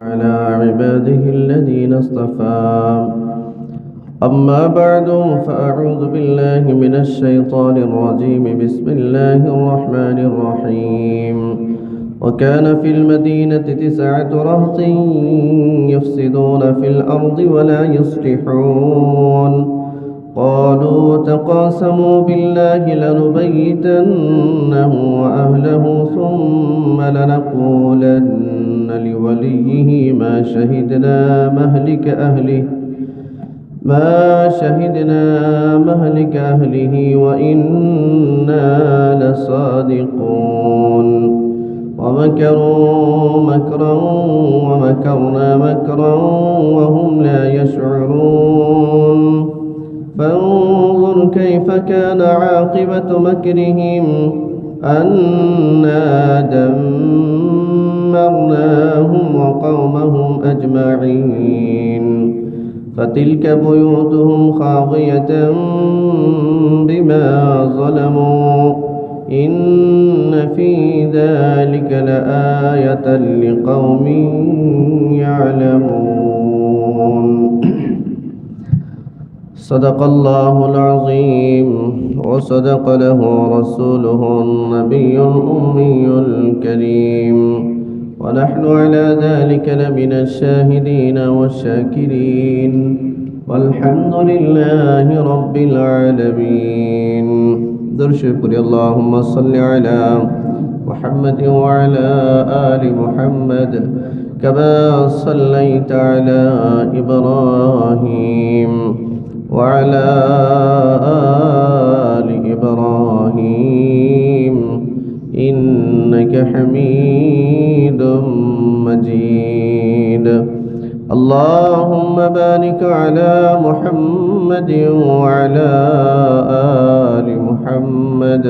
على عباده الذين اصطفى. أما بعد فأعوذ بالله من الشيطان الرجيم. بسم الله الرحمن الرحيم. وكان في المدينة 9 رهط يفسدون في الأرض ولا يصلحون. قالوا تقاسموا بالله لنبيتنه وأهله ثم لنقولن لوليه ما شهدنا مهلك أهله وإنا لصادقون. ومكروا مكرا ومكرنا مكرا وهم لا يشعرون. فانظر كيف كان عاقبة مكرهم أنا دمرناهم وقومهم أجمعين. فتلك بيوتهم خاوية بما ظلموا إن في ذلك لآية لقوم يعلمون. صدق الله العظيم وصدق له رسوله النبي الأمي الكريم، ونحن على ذلك لمن الشاهدين والشاكرين، والحمد لله رب العالمين. درشكر اللهم صل على محمد وعلى آل محمد كما صليت على إبراهيم وعلى آل إبراهيم إنك حميد مجيد. اللهم بارك على محمد وعلى آل محمد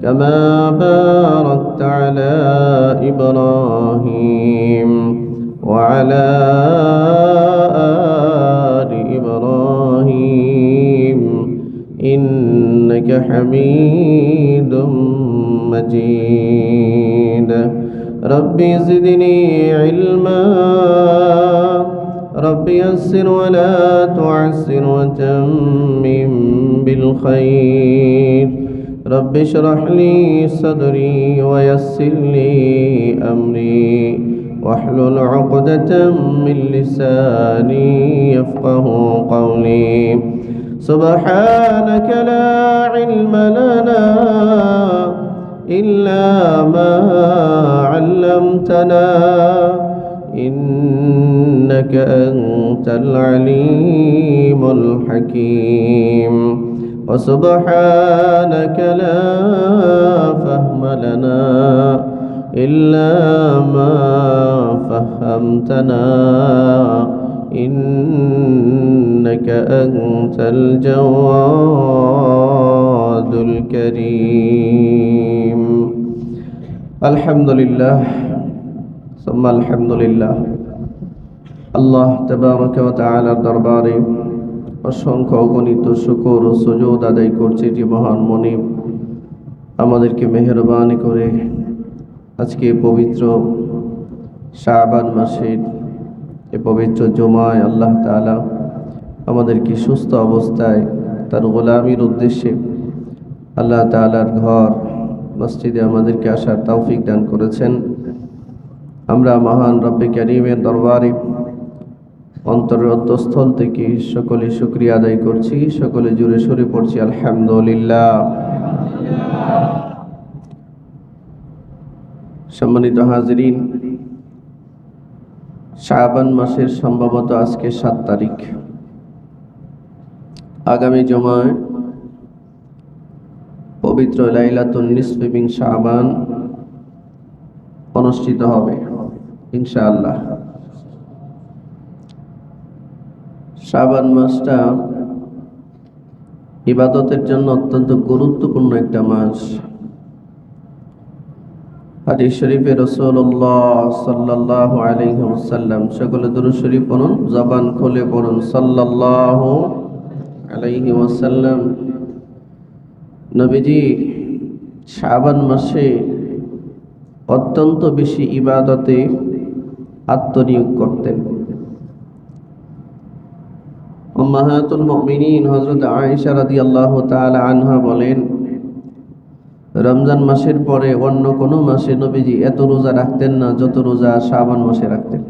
كما باركت على إبراهيم وعلى آل إبراهيم إنك حميد مجيد. ربي زدني علما، ربي يسر ولا تعسر وتمم بالخير. رب اشرح لي صدري ويسر لي أمري واحلل عقدة من لساني يفقه قولي. سبحانك لا علم لنا إلا ما علمتنا إنك أنت العليم الحكيم. وسبحانك لا فهم لنا إلا ما فهمتنا إنك أنت الجواد الكريم. الحمد لله ثم الحمد لله। আল্লাহ তাবারক ওয়া তাআলার দরবারে অসংখ্য অগণিত শুকর ও সুজুদ আদায় করছি যে মহান মুনিব আমাদেরকে মেহেরবানি করে আজকে পবিত্র শাবান মাসের এই পবিত্র জুমায় আল্লাহ তাআলা আমাদেরকে সুস্থ অবস্থায় তার গোলামির উদ্দেশ্যে আল্লাহ তাআলার ঘর মসজিদে আমাদেরকে আসার তৌফিক দান করেছেন। আমরা মহান রব্বে কারীমের দরবারে অন্তরের অন্তঃস্থল থেকে সকলে শুকরিয়া আদায় করছি, সকলে জোরে সোরে পড়ছি আলহামদুলিল্লাহ। সম্মানিত হাজিরিন, শাবান মাসের সম্ভবত আজকে 7 তারিখ। আগামী জুমায় পবিত্র লাইলাতুন নিসফি মিন শাবান অনুষ্ঠিত হবে ইনশাআল্লাহ। শাবান মাসটা ইবাদতের জন্য অত্যন্ত গুরুত্বপূর্ণ একটা মাস। হাদিস শরীফে রাসূলুল্লাহ সাল্লাল্লাহু আলাইহি ওয়াসাল্লাম, সকলে দুরূদ শরীফ পড়ুন, জবান খুলে পড়ুন, সাল্লাল্লাহু আলাইহি ওয়াসাল্লাম। নবীজি শাবান মাসে অত্যন্ত বেশি ইবাদতে আত্মনিয়োগ করতেন। উম্মাহাতুল মুমিনিন হযরত আয়েশা রাদিয়াল্লাহু তাআলা আনহা বলেন, রমজান মাসের পরে অন্য কোনো মাসে নবীজি এত রোজা রাখতেন না যত রোজা শাবান মাসে রাখতেন।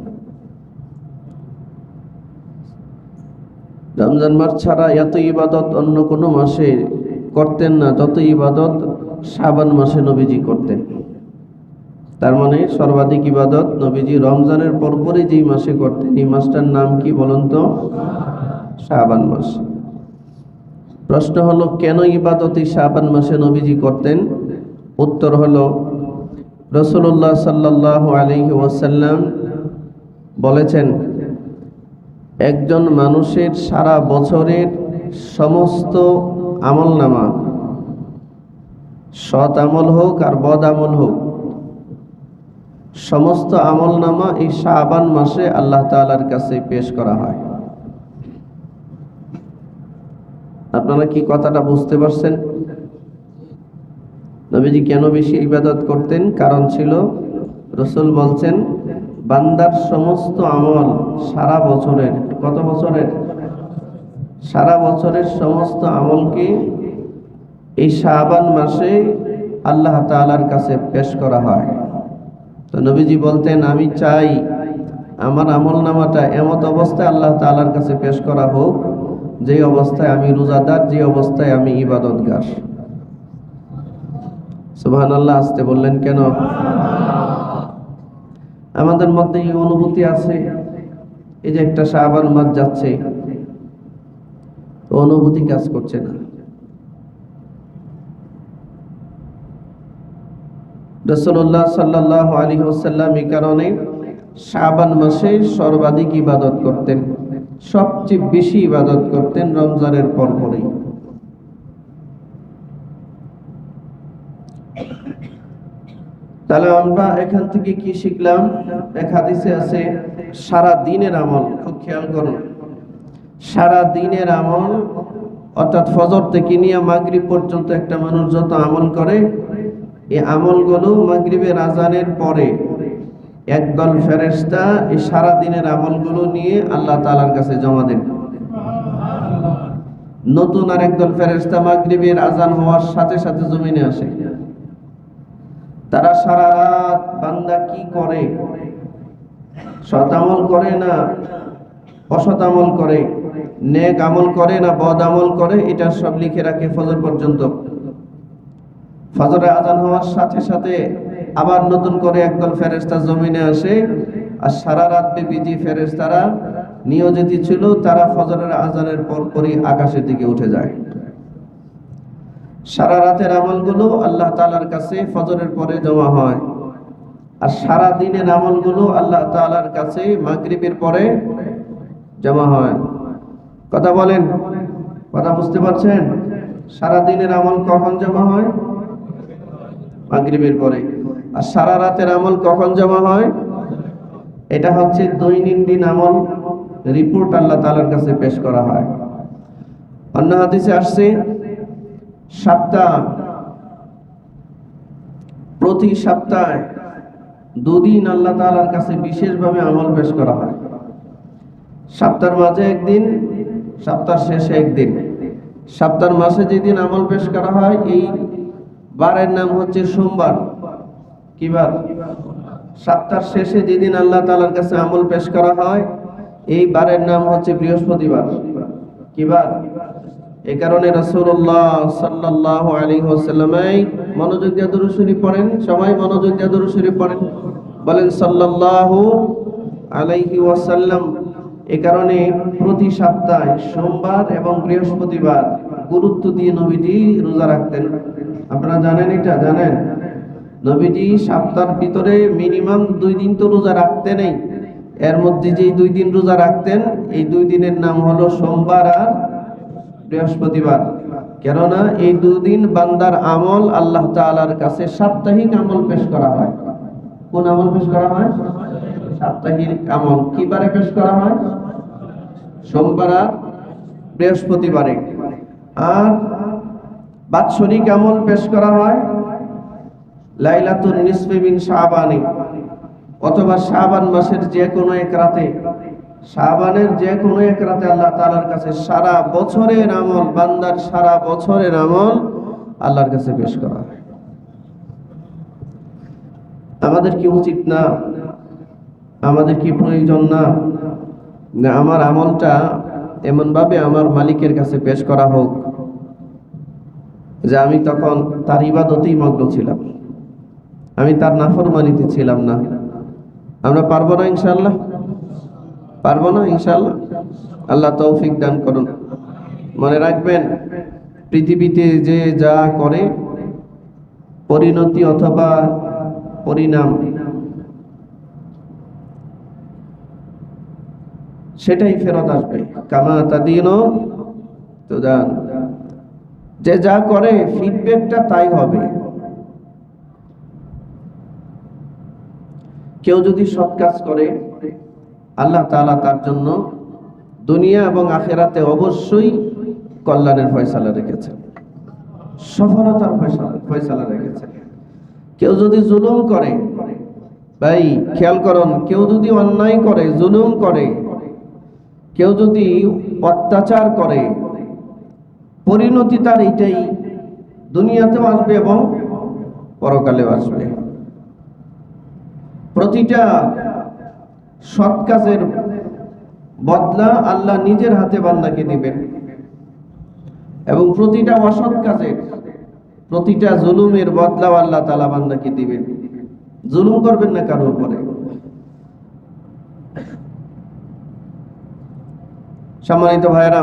রমজান মাস ছাড়া এত ইবাদত অন্য কোনো মাসে করতেন না যত ইবাদত শাবান মাসে নবীজি করতেন। তার মানে সর্বাধিক ইবাদত নবীজি রমজানের পরপরই যেই মাসে করতেন, এই মাসটার নাম কি বলুন তো? শাবান মাস। প্রশ্ন হলো, কেন ইবাদত এই শাবান মাসে নবীজি করতেন? উত্তর হলো, রাসূলুল্লাহ সাল্লাল্লাহু আলাইহি ওয়াসাল্লাম বলেছেন, একজন মানুষের সারা বছরের সমস্ত আমলনামা, সৎ আমল হোক আর বদ আমল হোক, সমস্ত আমলনামা এই শাবান মাসে আল্লাহ তাআলার কাছে পেশ করা হয়। আপনারা কি কথাটা বুঝতে পারছেন? নবীজি কেন বেশি ইবাদত করতেন? কারণ ছিল, রাসূল বলছেন, বান্দার সমস্ত আমল সারা বছরের, কত বছরের? সারা বছরের সমস্ত আমলকে এই শাবান মাসে আল্লাহ তাআলার কাছে পেশ করা হয়। তো নবীজি বলতেন, আমি চাই আমার আমলনামাটা এমত অবস্থায় আল্লাহ তাআলার কাছে পেশ করা হোক যে অবস্থায় আমি রোজাদার, যে অবস্থায় আমি ইবাদতগার। সুবহানাল্লাহ। আসতে বললেন কেন? আমাদের মধ্যে এই অনুভূতি আছে, এই যে একটা শাবান মাস যাচ্ছে, অনুভূতি কাজ করছে না। রাসূলুল্লাহ সাল্লাল্লাহু আলাইহি ওয়াসাল্লাম এই কারণে শাবান মাসে সর্বাধিক ইবাদত করতেন, সবচেয়ে বেশি ইবাদত করতেন রমজানের পরপরই। তাহলে আমরা এখান থেকে কি শিখলাম? এক হাদিসে আছে, সারা দিনের আমল, খুব খেয়াল করুন, সারা দিনের আমল অর্থাৎ ফজর থেকে নিয়ে মাগরিব পর্যন্ত একটা মানুষ যত আমল করে, এই আমলগুলো মাগরিবের আজানের পরে একদল ফেরেশতা এই সারা দিনের আমলগুলো নিয়ে আল্লাহ তাআলার কাছে জমা দেন। নতুন আর একদল ফেরেশতা মাগরিবের আজান হওয়ার সাথে সাথে জমিনে আসে। তারা সারা রাত বান্দা কি করে, সৎ আমল করে না অসৎ আমল করে, নেক আমল করে না বদ আমল করে, এটা সব লিখে রাখে ফজর পর্যন্ত। ফজরে আজান হওয়ার সাথে সাথে আবার নতুন করে একদল ফেরেশতা জমিনে আসে, আর সারা রাত ব্যাপী যে ফেরেশতারা নিয়োজিত ছিল তারা ফজরের আজানের পরপরই আকাশের দিকে উঠে যায়। সারা রাতের আমলগুলো আল্লাহ তাআলার কাছে ফজরের পরে জমা হয়, আর সারা দিনের আমলগুলো আল্লাহ তাআলার কাছে মাগরিবের পরে জমা হয়। কথা বলেন, কথা বুঝতে পারছেন? সারা দিনের আমল কখন জমা হয়? মাগরিবের পরে। আর সারা রাতের আমল কখন জমা হয়? এটা হচ্ছে দৈনন্দিন আমল রিপোর্ট আল্লাহ তাআলার কাছে পেশ করা হয়। অন্য হাদিসে আসছে, প্রতি সপ্তাহে দুদিন আল্লাহ তাআলার কাছে বিশেষভাবে আমল পেশ করা হয়। সপ্তাহের মাঝে একদিন, সপ্তাহের শেষে একদিন। সপ্তাহের মাসে যেদিন আমল পেশ করা হয়, এই বারের নাম হচ্ছে সোমবার। কি বার? সপ্তাহের শেষে যেদিন আল্লাহ তাআলার কাছে আমল পেশ করা হয়, এই বারের নাম হচ্ছে বৃহস্পতিবার। কি বার? এই কারণে রাসূলুল্লাহ সাল্লাল্লাহু আলাইহি ওয়াসাল্লাম মনোযোগ দিয়ে দুরূদ শরীফ পড়েন, সবাই মনোযোগ দিয়ে দুরূদ শরীফ পড়েন, বলেন সাল্লাল্লাহু আলাইহি ওয়াসাল্লাম। এই কারণে প্রতি সপ্তাহে সোমবার এবং বৃহস্পতিবার গুরুত্ব দিয়ে নবীজি রোজা রাখতেন। আপনারা জানেন এটা? জানেন নবীজি সপ্তাহের ভিতরে মিনিমাম 2 দিন তো রোজা রাখতেনই। এর মধ্যে যে 2 দিন রোজা রাখতেন, এই 2 দিনের নাম হলো সোমবার আর বৃহস্পতিবার। কেননা এই 2 দিন বান্দার আমল আল্লাহ তাআলার কাছে সাপ্তাহিক আমল পেশ করা হয়। কোন আমল পেশ করা হয়? সাপ্তাহিক আমল। কি বারে পেশ করা হয়? সোমবার আর বৃহস্পতিবারে। আর বাৎসরিক আমল পেশ করা হয় লাইলাতুন নিসফি মিন শাবানে, অথবা শাবান মাসের যে কোনো এক রাতে, শাবানের যে কোনো এক রাতে আল্লাহ তাআলার কাছে সারা বছরের আমল, বান্দার সারা বছরের আমল আল্লাহর কাছে পেশ করা হয়। আমাদের কি উচিত না, আমাদের কি প্রয়োজন না না আমার আমলটা এমন ভাবে আমার মালিকের কাছে পেশ করা হোক যে আমি তখন তার ইবাদতেই মগ্ন ছিলাম, আমি তার নাফরমানিতে ছিলাম না? আমরা পারবো না ইনশাআল্লাহ? পারবো না ইনশাআল্লাহ? আল্লাহ তৌফিক দান করুন। মনে রাখবেন, পৃথিবীতে যে যা করে পরিণতি অথবা পরিণাম সেটাই ফেরত আসবে। কামা তাদিনু তুদান, যে যা করে ফিডব্যাকটা তাই হবে। কেউ যদি সৎ কাজ করে আল্লাহ তাআলা তার জন্য দুনিয়া এবং আখিরাতে অবশ্যই কল্যাণের ফয়সালা রেখেছেন, সফলতার ফয়সালা রেখেছেন। কেউ যদি জুলুম করে, ভাই খেয়াল করুন, কেউ যদি অন্যায় করে, জুলুম করে, কেউ যদি অত্যাচার করে, পরিণতি তার এইটাই, দুনিয়াতেও আসবে এবং পরকালেও আসবে। প্রতিটা সৎ কাজের বদলা আল্লাহ নিজের হাতে বান্দাকে দিবেন, এবং প্রতিটা অসৎ কাজের, প্রতিটা জুলুমের বদলাও আল্লাহ তাআলা বান্দাকে দিবেন। জুলুম করবেন না কারো উপরে। সম্মানিত ভাইরা,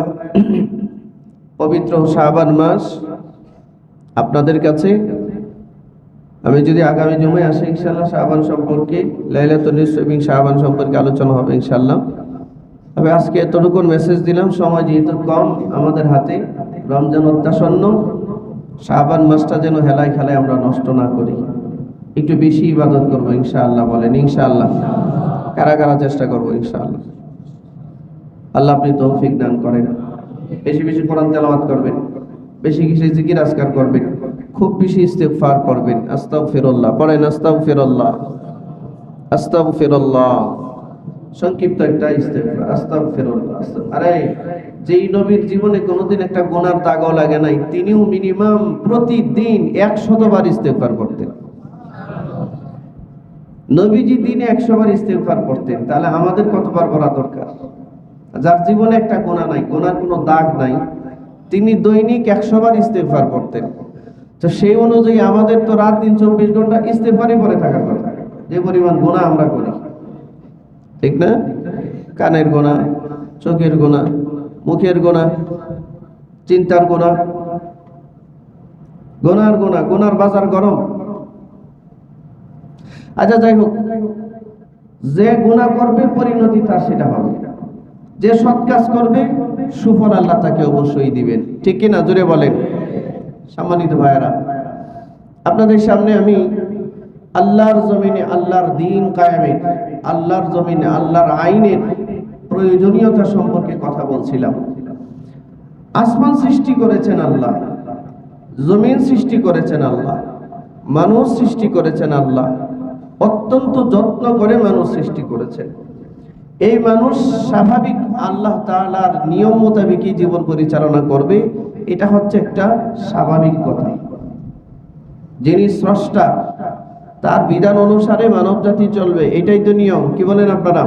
পবিত্র শাবান মাস আপনাদের কাছে, আমি যদি আগামী জুমায় আসি ইনশাআল্লাহ শাবান সম্পর্কে, লাইলাতুন নিসফ এবং শাবান সম্পর্কে আলোচনা হবে ইনশাআল্লাহ। তবে আজকে এতটুকু মেসেজ দিলাম, সময় যেহেতু কম আমাদের হাতে, রমজান অত্যাসন্ন, শাবান মাসটা যেন হেলায় খেলায় আমরা নষ্ট না করি, একটু বেশি ইবাদত করবো ইনশাআল্লাহ। বলেন ইনশাআল্লাহ? কারা কারা চেষ্টা করবো ইনশাআল্লাহ? আল্লাহ আপনি তৌফিক দান করেন। বেশি বেশি কোরআন তেলাওয়াত করবেন, বেশি বেশি জিকির আজকার করবেন, খুব বেশি ইস্তেগফার করবেন। আস্তাগফিরুল্লাহ পড়েন, আস্তাগফিরুল্লাহ, আস্তাগফিরুল্লাহ। সংক্ষিপ্ত একটা ইস্তেগফার, আস্তাগফিরুল্লাহ। আরে যেই নবীর জীবনে কোনোদিন একটা গুনার দাগও লাগে নাই, তিনিও মিনিমাম প্রতিদিন 100 বার ইস্তেগফার করতেন। নবীজি দিনে 100 বার ইস্তেগফার করতেন, তাহলে আমাদের কতবার করা দরকার? যার জীবনে একটা গুনাহ নাই, গুনার কোনো দাগ নাই, তিনি দৈনিক 100 বার ইস্তেগফার করতেন। তো সেই অনুযায়ী আমাদের তো রাত দিন 24 ঘন্টা ইস্তেগফারই পড়ে থাকার কথা, যে পরিমাণ গুনাহ আমরা করি, ঠিক না? কানের গুনাহ, চোখের গুনাহ, মুখের গুনাহ, চিন্তার গুনাহ, গুনার গুনাহ, গুনার বাজার গরম। আচ্ছা যাই হোক, যে গুনাহ করবে পরিণতি তার সেটা হবে, যে সৎ কাজ করবে সুফল আল্লাহ তাকে অবশ্যই দিবেন, ঠিক কি না? জোরে বলেন। সম্মানিত ভাইয়েরা, আপনাদের সামনে আমি আল্লাহর জমিনে আল্লাহর দ্বীন কায়েমের, আল্লাহর জমিনে আল্লাহর আইনের প্রয়োজনীয়তা সম্পর্কে কথা বলছিলাম। আসমান সৃষ্টি করেছেন আল্লাহ, জমিন সৃষ্টি করেছেন আল্লাহ, মানুষ সৃষ্টি করেছেন আল্লাহ, অত্যন্ত যত্ন করে মানুষ সৃষ্টি করেছেন। এই মানুষ স্বাভাবিক আল্লাহ তাআলার নিয়ম মোতাবেকই জীবন পরিচালনা করবে, এটা হচ্ছে একটা স্বাভাবিক কথা। যিনি স্রষ্টা তার বিধান অনুসারে মানব জাতি চলবে, এটাই তো নিয়ম। কি বলেন আপনারা?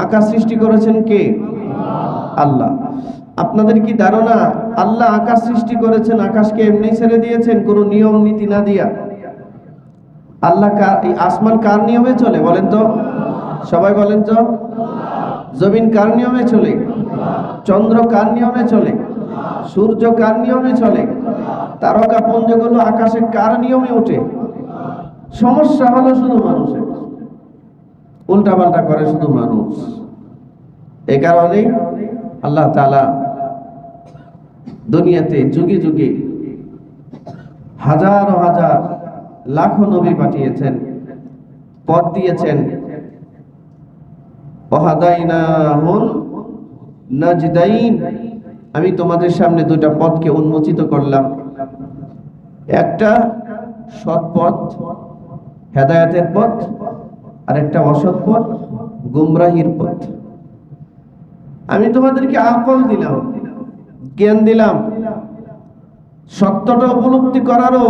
আকাশ সৃষ্টি করেছেন কে? আল্লাহ। আপনাদের কি ধারণা আল্লাহ আকাশ সৃষ্টি করেছেন, আকাশকে এমনি ছেড়ে দিয়েছেন কোনো নিয়ম নীতি না দিয়া? আল্লাহ এই আসমান কার নিয়মে চলে বলেন তো? সবাই বলেন তো। জমিন কার নিয়মে চলে? চন্দ্র কার নিয়মে চলে? সূর্য কার নিয়মে চলে? তারকা পুঞ্জগুলো আকাশে কার নিয়মে ওঠে? সমস্যা হলো শুধু মানুষের, উল্টা পাল্টা করে শুধু মানুষ। এই কারণে আল্লাহ তাআলা দুনিয়াতে যুগে যুগে হাজার হাজার লাখো নবী পাঠিয়েছেন, পথ দিয়েছেন। ওয়াহাদাইনাহুন নাজদাইন, আমি তোমাদের সামনে দুইটা পথকে উন্মোচিত করলাম, একটা সৎ পথ, হেদায়েতের পথ, আর একটা অসৎ পথ, গুমরাহির পথ। আমি তোমাদেরকে আকল দিলাম, জ্ঞান দিলাম, সত্যটা উপলব্ধি করারও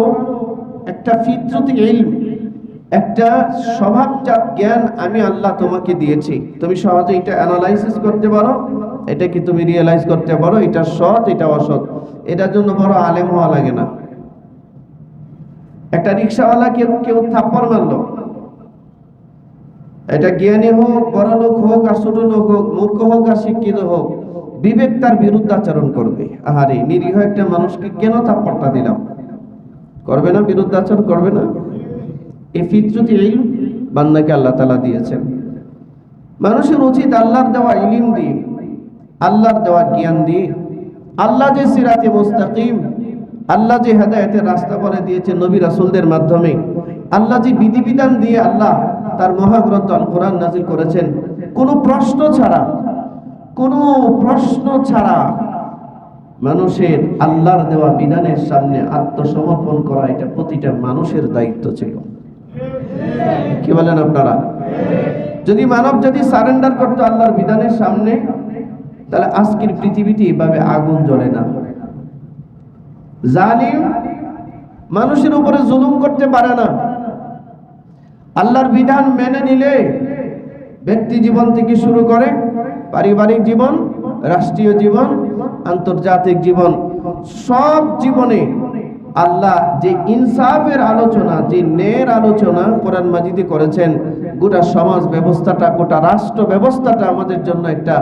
একটা ফিতরতি ইলম, একটা স্বভাবজাত জ্ঞান আমি আল্লাহ তোমাকে দিয়েছি। তুমি সহজে এটা অ্যানালাইসিস করতে পারো, এটা কি তুমি রিয়েলাইজ করতে পারো, এটা সৎ, এটা অসৎ। এটার জন্য বড় আলেম হওয়া লাগে না। একটা রিক্সাওয়ালা কেউ থাপ্পড় মারলো, এটা জ্ঞানী হোক, বড় লোক হোক আর ছোট লোক হোক, মূর্খ হোক আর শিক্ষিত হোক, বিবেক তার বিরুদ্ধে আচরণ করবে। আহারে, নিরীহ একটা মানুষকে কেন থাপ্পড়টা দিলাম? করবে না? বিরুদ্ধে আচরণ করবে না? এই ফিতরতি ইলম বান্দাকে আল্লাহ তাআলা দিয়েছেন। মানুষের উচিত আল্লাহর দেওয়া ইলম দিয়ে, আল্লাহর দেওয়া জ্ঞান দিয়ে, আল্লাহ যে সিরাতে মুস্তাকিম, আল্লাহ যে হেদায়েতের রাস্তা বলে দিয়েছে নবী রাসূলদের মাধ্যমে, আল্লাহ যে বিধিবিধান দিয়ে আল্লাহ তার মহাগ্রন্থ আল কোরআন নাযিল করেছেন, কোনো প্রশ্ন ছাড়া মানুষের আল্লাহর দেওয়া বিধানের সামনে আত্মসমর্পণ করা, এটা প্রতিটা মানুষের দায়িত্ব ছিল। কি বলেন আপনারা? যদি মানব জাতি সারেন্ডার করতো আল্লাহর বিধানের সামনে, তাহলে আজকের পৃথিবীতে এভাবে আগুন জ্বলে না। জালিম মানুষের উপরে জুলুম করতে পারে না। আল্লাহর বিধান মেনে নিলে ব্যক্তি জীবন থেকে শুরু করে পারিবারিক জীবন, রাষ্ট্রীয় জীবন, আন্তর্জাতিক জীবন, সব জীবনে আল্লাহ যে ইনসাফের আলোচনা, যে ন্যায়ের আলোচনা কোরআন মাজিদে করেছেন, গোটা সমাজ ব্যবস্থাটা, গোটা রাষ্ট্র ব্যবস্থাটা আমাদের জন্য একটা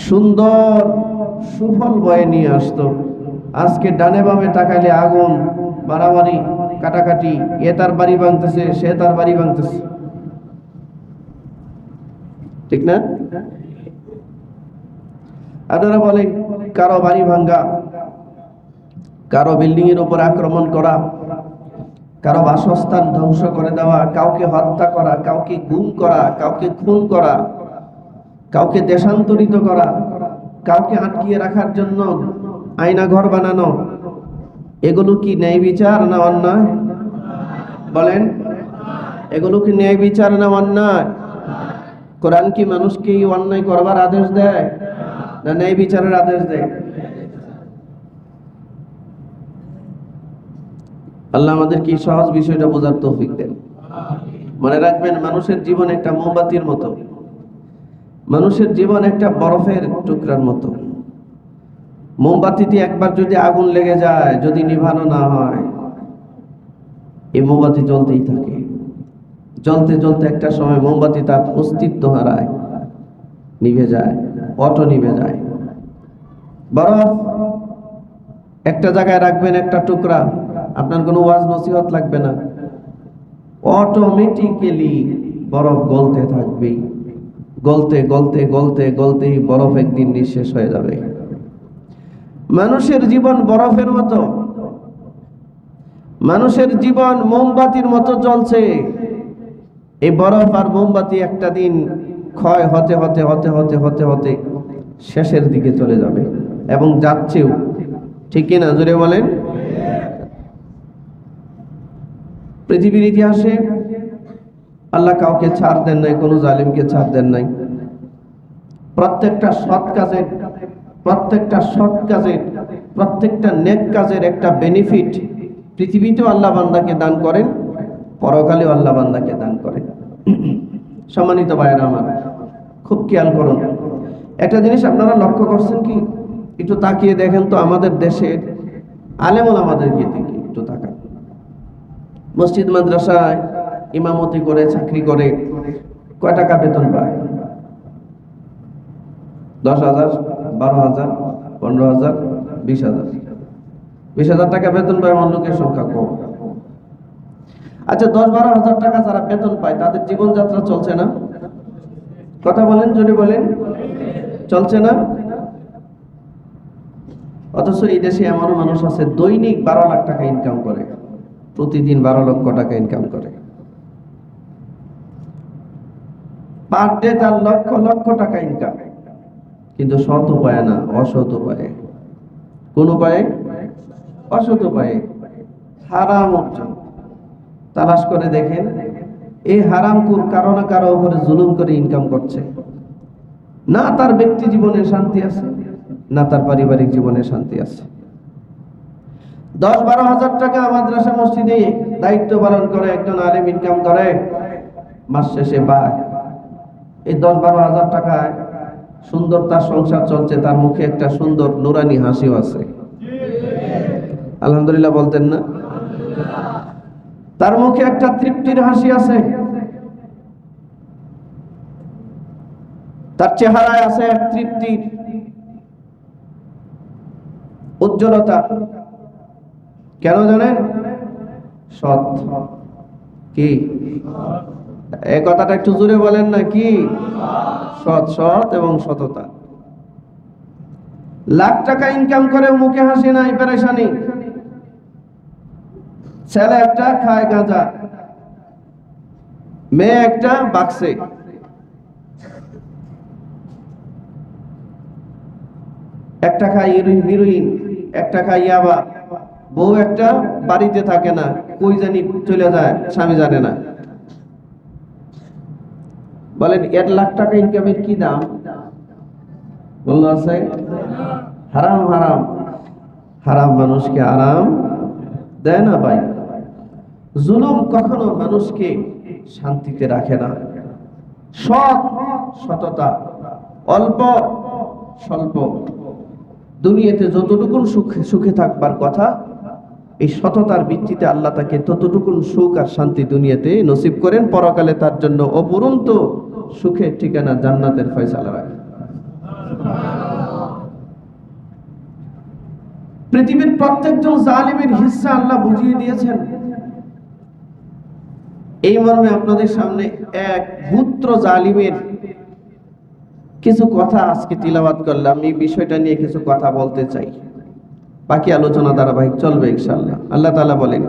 সুন্দর সুফল বয়ে নিয়ে আসতো। আজকে ডানে বামে তাকাইলে আগুন, মারামারি, কাটাকাটি, এ তার বাড়ি ভাঙতেছে, সে তার বাড়ি ভাঙতেছে, ঠিক না? আপনারা বলেন, কারো বাড়ি ভাঙ্গা, কারো বিল্ডিং এর উপর আক্রমণ করা, কারো বাসস্থান ধ্বংস করে দেওয়া, কাউকে হত্যা করা, কাউকে গুম করা, কাউকে খুন করা, কাউকে দেশান্তরিত করা, কাউকে আটকিয়ে রাখার জন্য আয়না ঘর বানানো, এগুলো কি ন্যায় বিচার না অন্যায়? বলেন, এগুলো কি ন্যায় বিচার না অন্যায়? কোরআন কি মানুষকে এই অন্যায় করবার আদেশ দেয় না ন্যায় বিচারের আদেশ দেয়? আল্লাহ আমাদেরকে এই সহজ বিষয়টা বোঝার তৌফিক দেন। মনে রাখবেন, মানুষের জীবন একটা মোমবাতির মতো, মানুষের জীবন একটা বরফের টুকরার মতো। মোমবাতিতে একবার যদি আগুন লেগে যায়, যদি নিভানো না হয়, এই মোমবাতি জ্বলতেই থাকে। জ্বলতে জ্বলতে একটা সময় মোমবাতি তার অস্তিত্ব হারায়, নিভে যায়, অটো নিভে যায়। বরফ একটা জায়গায় রাখবেন, একটা টুকরা, আপনার কোনো ওয়াজ নসিহত লাগবে না, অটোমেটিক্যালি বরফ গলতে থাকবে। গলতে গলতে গলতে গলতেই বরফ একদিন নিঃশেষ হয়ে যাবে। মানুষের জীবন বরফের মতো, মানুষের জীবন মোমবাতির মতো জ্বলছে। এই বরফ আর মোমবাতি একটা দিন ক্ষয় হতে হতে হতে হতে হতে হতে শেষের দিকে চলে যাবে, এবং যাচ্ছেও। ঠিক কিনা? জোরে বলেন। পৃথিবীর ইতিহাসে আল্লাহ কাউকে ছাড় দেন নাই, কোনো জালিমকে ছাড় দেন নাই। প্রত্যেকটা সৎ কাজের, প্রত্যেকটা নেক কাজের একটা বেনিফিট পৃথিবীতেও আল্লাহ বান্দাকে দান করেন, পরকালেও আল্লাহ বান্দাকে দান করেন। সম্মানিত ভাইয়েরা আমার, খুব খেয়াল করুন একটা জিনিস। আপনারা লক্ষ্য করছেন কি? একটু তাকিয়ে দেখেন তো, আমাদের দেশের আলেম ওলামাদেরকে দিকে একটু তাকান। মসজিদ মাদ্রাসায় ইমামতি করে, চাকরি করে, কয় টাকা বেতন পায়? 10,000, 12,000, 15,000, 20,000। 20,000 টাকা বেতন পায় এমন লোকের সংখ্যা কম। আচ্ছা, 10-12,000 টাকা যারা বেতন পায়, তাদের জীবনযাত্রা চলছে না? কথা বলেন, জোরে বলেন, চলছে না? অথচ এই দেশে এমন মানুষ আছে দৈনিক 12 লাখ টাকা ইনকাম করে, প্রতিদিন 12 লক্ষ টাকা ইনকাম করে, পার ডে তার লক্ষ লক্ষ টাকা ইনকাম, কিন্তু সৎ উপায়ে না, অসৎ উপায়ে। কোন উপায়ে? অসৎ উপায়ে, হারাম অর্জন। তালাশ করে দেখেন, এই হারামখোর কারো না কারো উপরে জুলুম করে ইনকাম করছে। না তার ব্যক্তি জীবনে শান্তি আছে, না তার পারিবারিক জীবনে শান্তি আছে। 10-12 হাজার টাকা মাদ্রাসা মসজিদে দায়িত্ব পালন করে একজন আলেম ইনকাম করে, মাস শেষে পায় এই 10-12 হাজার টাকায় সুন্দর তার সংসার চলছে, তার মুখে একটা সুন্দর নুরানি হাসিও আছে। আলহামদুলিল্লাহ বলতেন না? তার মুখে একটা তৃপ্তির হাসি আছে, তার চেহারায় আছে এক তৃপ্তির উজ্জ্বলতা। কেন জানেন? সৎ। কি এই কথাটা একটু জোরে বলেন না? কি সৎ? সৎ এবং সততা। লাখ টাকা ইনকাম করে মুখে হাসি নাই, পেরেশানি। ছেলে একটা খায় গাঁজা, মেয়ে একটা বাক্সে। একটা খায় হিরোইন, একটা খায় ইয়াবা, বউ একটা বাড়িতে থাকে না, কই জানি চলে যায়, স্বামী জানে না। বলেন 1 লাখ টাকা ইনকামের কি দাম? বললো আছে? হারাম। হারাম হারাম মানুষকে আরাম দেয় না ভাই। জুলুম কখনো মানুষকে শান্তিতে রাখে না। সততা, অল্প স্বল্প, দুনিয়াতে যতটুকু সুখে থাকবার কথা, এই সততার ভিত্তিতে আল্লাহ তাকে ততটুকু সুখ আর শান্তি দুনিয়াতে নসিব করেন, পরকালে তার জন্য অপূরন্ত সুখের ঠিকানা জান্নাতের ফয়সালা রাখেন। পৃথিবীর প্রত্যেকজন জালিমের হিস্সা আল্লাহ বুঝিয়ে দিয়েছেন। এই মর্মে আপনাদের সামনে এক গুত্র জালিমের কিছু কথা আজকে তিলাওয়াত করলাম। এই বিষয়টা নিয়ে কিছু কথা বলতে চাই, বাকি আলোচনা ধারাবাহিক চলবে ইনশাআল্লাহ। আল্লাহ তাআলা বলেন,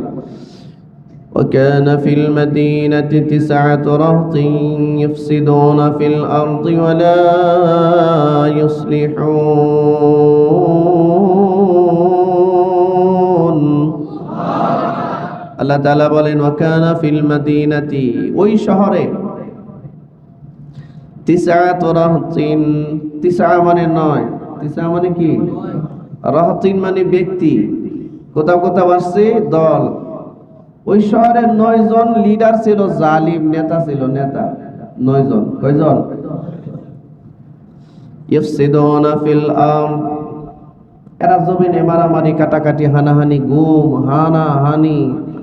وكان في المدينة 9 رهط يفسدون في الأرض ولا يصلحون। আল্লাহ তাআলা বলেন, وكان في المدينة, ওই শহরে 9 رهط, 9 মানে 9, 9 মানে কি? রাহতিন মানে ব্যক্তি, কোথাও কোথাও আসছে দল। ওই শহরের 9 জন লিডার ছিল, জালিম নেতা ছিল, নেতা 9 জন। কয়জন? ইফসিদুনা ফিল আরদ, এরা জমিনে মারামারি, কাটাকাটি, হানাহানি, গুম, হানাহানি,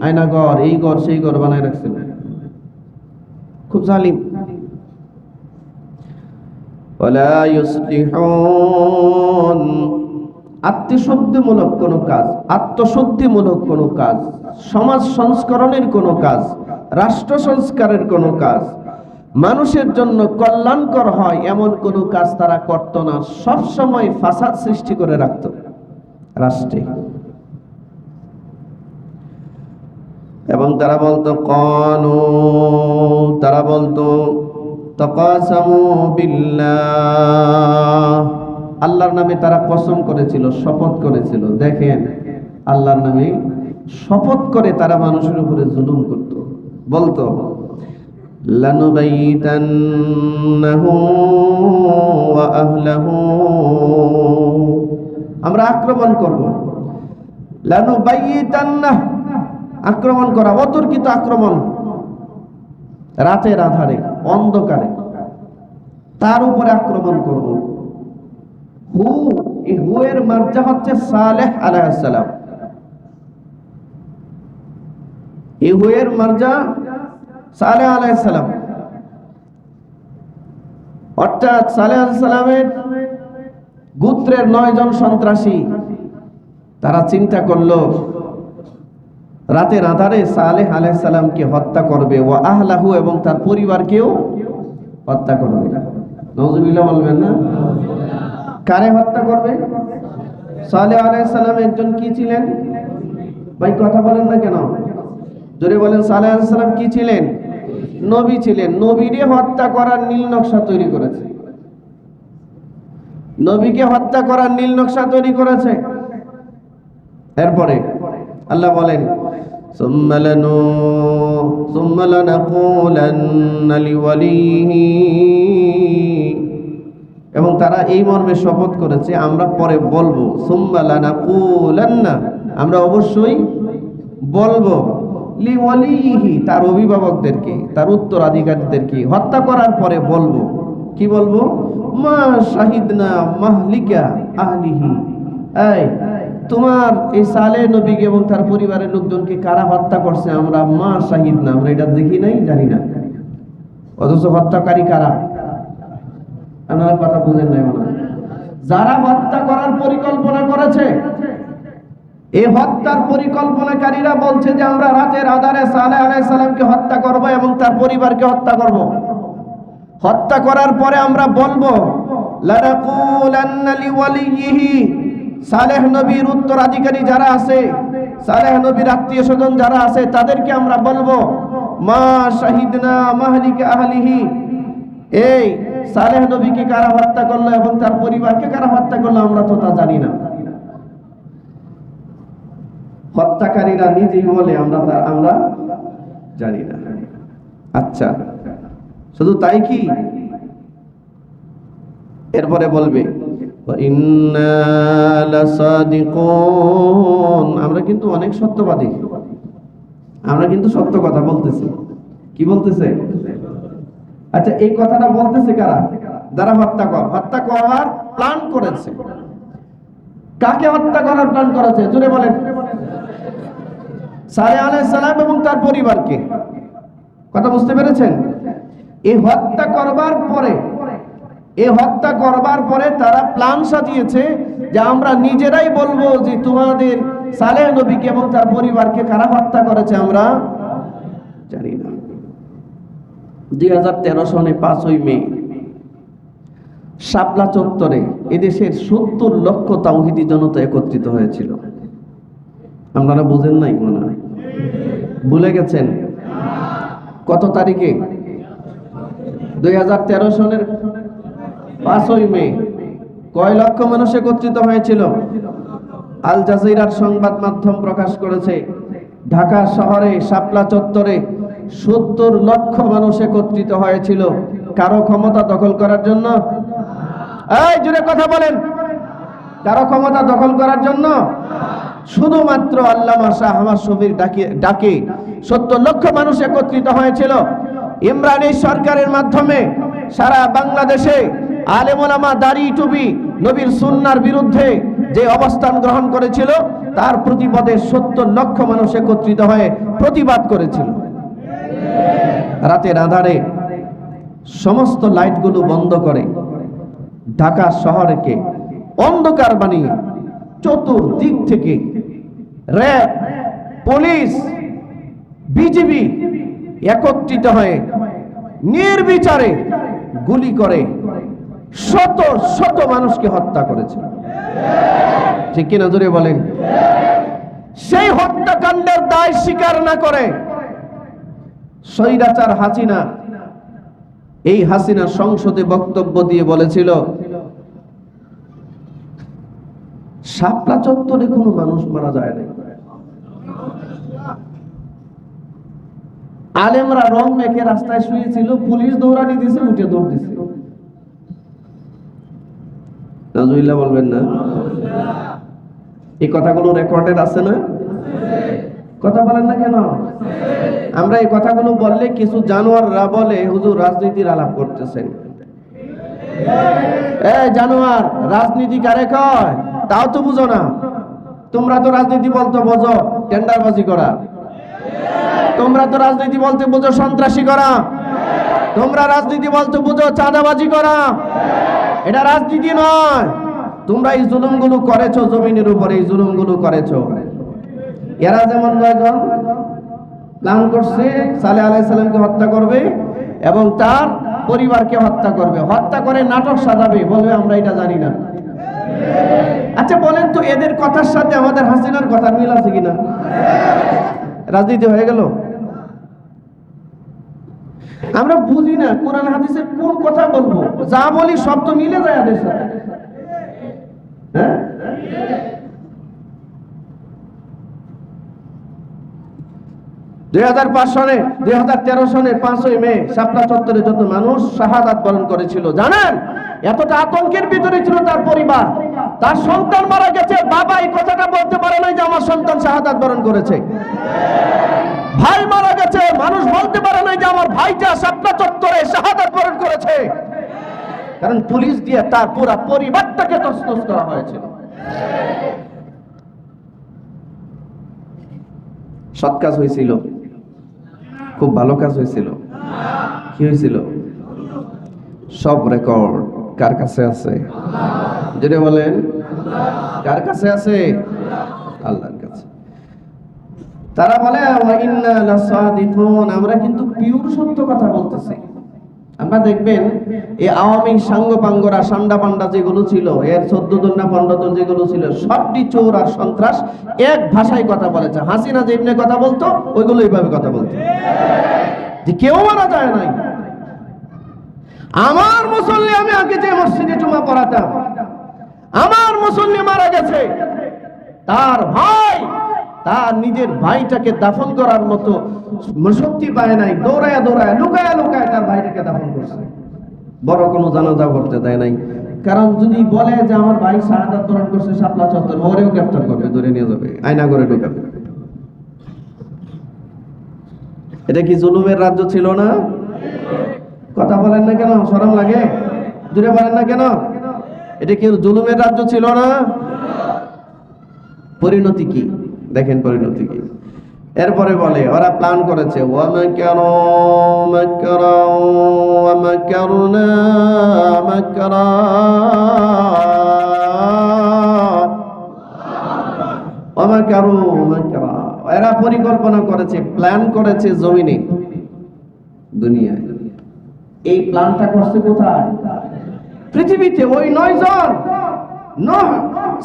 আয়নাঘর, এই ঘর সেই ঘর বানায় রাখছিল, খুব জালিম। ওয়ালা ইউসলিহুন, আত্মশুদ্ধিমূলক কোনো কাজ, আত্মশুদ্ধিমূলক কোনো কাজ, সমাজ সংস্করণের কোনো কাজ, রাষ্ট্র সংস্কারের কোনো কাজ, মানুষের জন্য কল্যাণকর হয় এমন কোনো কাজ তারা করত না। সব সময় ফাসাদ সৃষ্টি করে রাখত রাষ্ট্রে। এবং তারা বলতো তারা বলতো তাকাসামু বিল্লাহ, আল্লাহর নামে তারা কসম করেছিল, শপথ করেছিল। দেখেন, আল্লাহর নামে শপথ করে তারা মানুষের উপরে জুলুম করত। বলতো লানুবাইতান্নাহু ওয়া আহলাহু, আমরা আক্রমণ করব। লানুবাইতান্নাহ, আক্রমণ করা, অতর্কিত আক্রমণ, রাতের আধারে অন্ধকারে তার উপরে আক্রমণ করব। এই হুয়ের মার্জা হচ্ছে সালেহ আলাইহিস সালাম। এই হুয়ের মার্জা সালেহ আলাইহিস সালাম, অর্থাৎ সালেহ আলাইহিস সালামের গোত্রের 9 জন সন্ত্রাসী, তারা চিন্তা করলো রাতের আধারে সালেহ আলাইহিস সালামকে হত্যা করবে, ওয়া আহলাহু, এবং তার পরিবারকেও হত্যা করবে। নাউজুবিল্লাহ বলবেন না? কারে হত্যা করবে? সালেহ আলাইহিস সালাম একজন কি ছিলেন? ভাই কথা বলেন না কেন? জোরে বলেন। সালেহ আলাইহিস সালাম কি ছিলেন? নবী ছিলেন। নবীকে হত্যা করার নীল নকশা তৈরি করেছে, নবীকে হত্যা করার নীল নকশা তৈরি করেছে। এরপরে আল্লাহ বলেন, ثم لنقولن لوليه, এবং তারা এই মর্মে শপথ করেছে আমরা পরে বলবো, সুম্মা লানাকুলান্না, আমরা অবশ্যই বলবো, লিওয়ালিহি, তার অভিভাবকদেরকে, তার উত্তরাধিকারীদেরকে হত্যা করার পরে বলবো, কি বলবো, মা শাহিদনা মাহলিকা আহলিহি, এই তোমার এই সালেহ নবীকে এবং তার পরিবারের লোকজনকে কারা হত্যা করছে আমরা মা শাহিদ না, আমরা এটা দেখি নাই, জানি না। অথচ হত্যাকারী কারা? আপনারা কথা বুঝেন নাই মনে হয়। যারা হত্যা করার পরিকল্পনা করেছে, এই হত্যার পরিকল্পনাকারীরা বলছে যে আমরা রাতের আধারে সালেহ আলাইহিস সালামকে হত্যা করব এবং তার পরিবারকে হত্যা করব। হত্যা করার পরে আমরা বলবো, লানাকুলান্না লিওয়ালিহি, সালেহ নবীর উত্তরাধিকারী যারা আছে, সালেহ নবীর আত্মীয় স্বজন যারা আছে, তাদেরকে আমরা বলবো, মা শাহিদনা মাহলিকা আহলিহি, এই সালেহ নবীকে কারা হত্যা করলো এবং তার পরিবারকে কারা হত্যা করলো আমরা তো তা জানি না। হত্যাকারীরা নিজেই বলে আমরা জানি না। আচ্ছা, শুধু তাই কি? এরপরে বলবে, ইন্না লাসাদিকুন, আমরা কিন্তু অনেক সত্যবাদী, আমরা কিন্তু সত্য কথা বলতেছি। কি বলতেছে? আচ্ছা, এই কথাটা বলতেছে কারা? যারা হত্যা করার প্ল্যান করেছে। কাকে হত্যা করার প্ল্যান করেছে জোরে বলেন? সালেহ আলাইহিস সালাম এবং তার পরিবারকে। কথা বুঝতে পেরেছেন? এই হত্যা করবার পরে তারা প্ল্যান সাজিয়েছে যে আমরা নিজেরাই বলবো যে তোমাদের সালেহ নবীকে এবং তার পরিবারকে কারা হত্যা করেছে আমরা জানি না। 2013 সনে 5ই মে শাপলা চত্বরে এদেশের 70 লক্ষ তাওহীদি জনতা একত্রিত হয়েছিল। আপনারা বুঝেন নাই মনে হয়, ভুলে গেছেন? কত তারিখে? 2013 সনের 5ই মে। কয় লক্ষ মানুষ একত্রিত হয়েছিল? আল জাজিরার সংবাদ মাধ্যম প্রকাশ করেছে, ঢাকা শহরে শাপলা চত্বরে 70 লক্ষ মানুষ একত্রিত হয়েছিল। কারো ক্ষমতা দখল করার জন্য? এই জোরে কথা বলেন। কারো ক্ষমতা দখল করার জন্য? শুধুমাত্র আল্লামা শাহ আহমদ শফীর ডাকে 70 লক্ষ মানুষ একত্রিত হয়েছিল। ইমরান সরকারের মাধ্যমে সারা বাংলাদেশে আলেম ওলামা দাড়ি টুপি নবীর সুন্নাহর বিরুদ্ধে যে অবস্থান গ্রহণ করেছিল, তার প্রতিবাদে 70 লক্ষ মানুষ একত্রিত হয়ে প্রতিবাদ করেছিল। রাতের আঁধারে সমস্ত লাইটগুলো বন্ধ করে ঢাকা শহরকে অন্ধকার বানিয়ে চতুর্দিক থেকে র্যাব, পুলিশ, বিজিবি একত্রিত হয়ে নির্বিচারে গুলি করে শত শত মানুষকে হত্যা করেছে। ঠিক কিনা জোরে বলেন? সেই হত্যাকাণ্ডের দায় স্বীকার না করে স্বৈরাচার হাসিনা, এই হাসিনা সংসদে বক্তব্য দিয়ে বলেছিল, শাপলা চত্বরে কোনো মানুষ মারা যায় না। আলেমরা রং মেখে রাস্তায় শুয়েছিল, পুলিশ দৌড়ানি দিয়েছে, উঠে দৌড় দিছে। নাজুবিল্লাহ বলবেন না? এই কথাগুলো রেকর্ডেড আছে না? কথা বলেন না কেন? আমরা এই কথাগুলো বললে কিছু জানোয়াররা বলে হুজুর রাজনীতির আলাপ করতেছেন। জানোয়ার রাজনীতি কারে কয় তাও তো বুঝো না। তোমরা তো রাজনীতি বলতে বোঝো টেন্ডারবাজি করা, তোমরা তো রাজনীতি বলতে বোঝো সন্ত্রাসী করা, তোমরা রাজনীতি বলতে বোঝো চাঁদাবাজি করা। এটা রাজনীতি নয়। তোমরা এই জুলুমগুলো করেছো জমিনের উপরে, এই জুলুমগুলো করেছো। এরা যেমন 9 জন প্ল্যান করছে সালেহ আলাইহিস সালামকে হত্যা করবে এবং তার পরিবারকে হত্যা করবে, হত্যা করে নাটক সাজাবে, বলবে আমরা এটা জানি না। আচ্ছা বলেন তো, এদের কথার সাথে আমাদের হাসিনার কথার মিল আছে কিনা? রাজনীতি হয়ে গেল। আমরা বুঝি না কোরআন হাদিসের কোন কথা বলবো, যা বলি সব তো মিলে যায় এদের সাথে। হ্যাঁ, 2005 সনে 2013 সনের 5ই মে শাপলা চত্বরে যত মানুষ শাহাদাত বরণ করেছিল জানেন? এতটা আতঙ্কের ভিতরে ছিল তার পরিবার। তার সন্তান মারা গেছে, বাবা এই কথাটা বলতে পারে না যে আমার সন্তান শাহাদাত বরণ করেছে। ভাই মারা গেছে, মানুষ বলতে পারে না যে আমার ভাইটা শাপলা চত্বরে শাহাদাত বরণ করেছে, কারণ পুলিশ দিয়ে তার পুরো পরিবারটাকে তছনছ করা হয়েছিল। সৎ কাজ হয়েছিল, খুব ভালো কাজ হয়েছিল। কি হয়েছিল? সব রেকর্ড কার কাছে আছে? যদি বলেন কার কাছে আছে? আল্লাহর কাছে। তারা বলে ওয়া ইন্না লাসাদিকুন, আমরা কিন্তু পিওর সত্য কথা বলতেছি। আমরা দেখবেন এই আওয়ামী সাঙ্গপাঙ্গরা সান্ডা পান্ডা যেগুলো ছিল, এর 14 জন না 15 জন যেগুলো ছিল, সবটি চোর আর সন্ত্রাস এক ভাষায় কথা বলেছে। হাসিনা যেমনি কথা বলতো ওইগুলো এইভাবে কথা বলতো, যে কেউ মারা যায় নাই। আমার মুসল্লি, আমি আগে যে মসজিদে জুমা পড়াতাম, আমার মুসল্লি মারা গেছে, তার ভাই তার নিজের ভাইটাকে দাফন করার মতো শক্তি পায় নাই, দৌড়ায় দৌড়ায় লুকায় লুকায় তার ভাইটাকে দাফন করছে। বড় কোনো জানাজা করতে দেয় নাই, কারণ যদি বলে যে আমার ভাই শাহাদাত বরণ করছে শাপলা চত্বর, ওরেও গ্রেফতার করবে, ধরে নিয়ে যাবে, আয়না করে ঢুকাবে। এটা কি জুলুমের রাজ্য ছিল না? কথা বলেন না কেন? শরম লাগে? জুড়ে বলেন না কেন? এটা কি জুলুমের রাজ্য ছিল না? পরিণতি কি দেখেন, পরিণতি কি। এরপরে বলে ওরা প্ল্যান করেছে, ওয়ামাকারু মাকরা ওয়া মাকারনা মাকরা, ওয়ামাকারু মাকরা, এরা পরিকল্পনা করেছে, প্ল্যান করেছে জমিনে, দুনিয়ায়। এই প্ল্যানটা করছে কোথায়? পৃথিবীতে। ওই 9 জন নূহ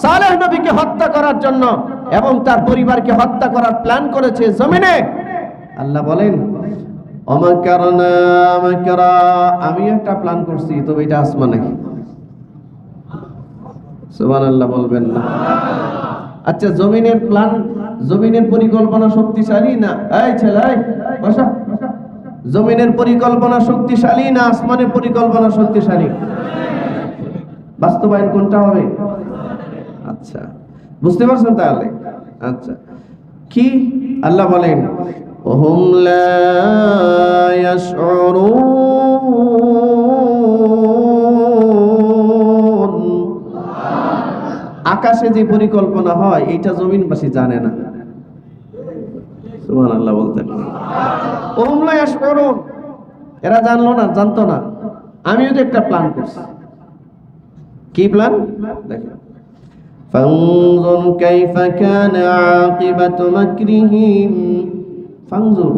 সালেহ নবীকে হত্যা করার জন্য এবং তার পরিবারকে হত্যা করার প্ল্যান করেছে জমিনে। আল্লাহ বলেন ওমাকারনা মাকরা, আমি একটা প্ল্যান করছি, তবে এটা আসমানে। সুবহানাল্লাহ বলবেন না? আচ্ছা, জমিনের প্ল্যান, জমিনের পরিকল্পনা শক্তিশালী না? এই ছেলে বসা, জমিনের পরিকল্পনা শক্তিশালী না আসমানের পরিকল্পনা শক্তিশালী? বাস্তবায়ন কোনটা হবে? আচ্ছা, বুঝতে পারছেন তাহলে? আচ্ছা, কি আল্লাহ বলেন ওহুম লা ইয়াশউরুন, আকাশে যে পরিকল্পনা হয় এইটা জমিনবাসী জানে না। সুবহানাল্লাহ বলতেন। ওহুম লা ইয়াশউরুন, এরা জানলো না, জানতো না। আমিও তো একটা প্ল্যান করছি। কি প্ল্যান? দেখেন, ফানজুর কাইফা কানা আকিবাতু মাকরিহিম, ফানজুর,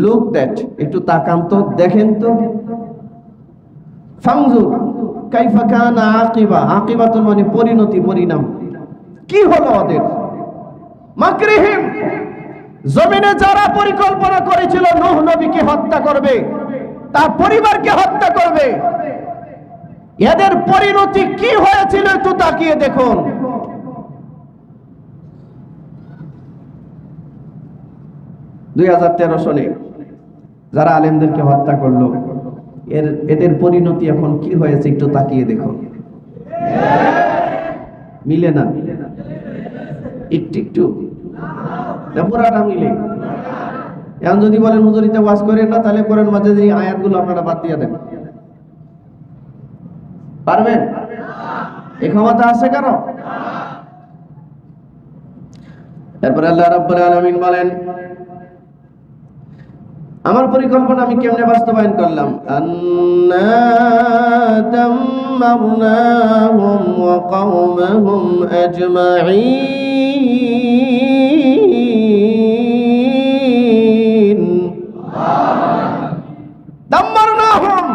লুক দ্যাট, একটু তাকান তো, দেখেন তো। ফানজুর কাইফা কানা আকিবা, আকিবাতুন মানে পরিণতি, পরিণাম, কি হলো ওদের। মাকরিহিম, জমিনে যারা পরিকল্পনা করেছিল নূহ নবীকে হত্যা করবে, তার পরিবারকে হত্যা করবে, এদের পরিণতি কি হয়েছিল একটু তাকিয়ে দেখুন। দুই 2013 সনে যারা আলেমদেরকে হত্যা করলো, এদের পরিণতি এখন কি হয়েছে একটু তাকিয়ে দেখুন। মিলে না? একটু একটু পুরাটা মিলে। এখন যদি বলেন হুজুরিতে ওয়াজ করেন না, তাহলে কোরআন মাঝে যে আয়াতগুলো আপনারা বাদ দিয়ে দেন, পারবেন? এই ক্ষমতা আছে কারো? তারপরে আল্লাহ রাব্বুল আলামিন বলেন আমার পরিকল্পনা আমি কেমনে বাস্তবায়ন করলাম। আন্না দাম্মারনাহুম ওয়া কওমাহুম আজমাঈন। দাম্মারনাহুম,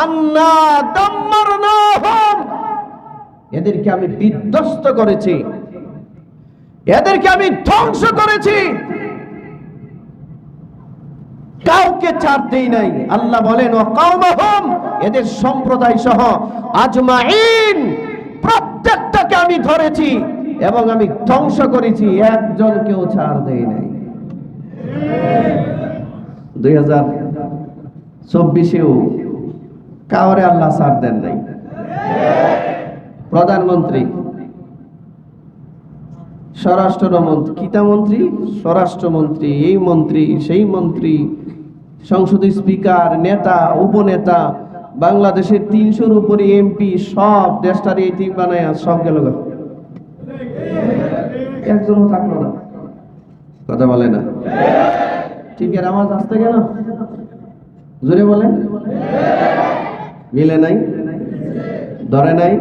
আন্না দাম্মারনাহুম, এদেরকে আমি বিধ্বস্ত করেছি, এদেরকে আমি ধ্বংস করেছি, কাউকে ছাড় দেই নাই। আল্লাহ বলেন ওয়া কওমাহুম, এদের সম্প্রদায় সহ আজমাইন, প্রত্যেকটাকে আমি ধরেছি, এবং আমি ধ্বংস করেছি, একজনকেও ছাড় দেই নাই। 2024-এও কাউরে আল্লাহ ছাড় দেন নাই। প্রধানমন্ত্রী, স্বরাষ্ট্রমন্ত্রী, কিতামন্ত্রী, স্বরাষ্ট্রমন্ত্রী, এই মন্ত্রী, সেই মন্ত্রী, সংসদের স্পিকার, নেতা, উপনেতা, বাংলাদেশের 300-র উপরে এমপি, সব দেশটার এতিম বানায় সব গেল, একজনও থাকলো না। কথা বলে না ঠিক? এর আওয়াজ আসতে গেল, জোরে বলেন। মিলে নাই, ধরে নাই।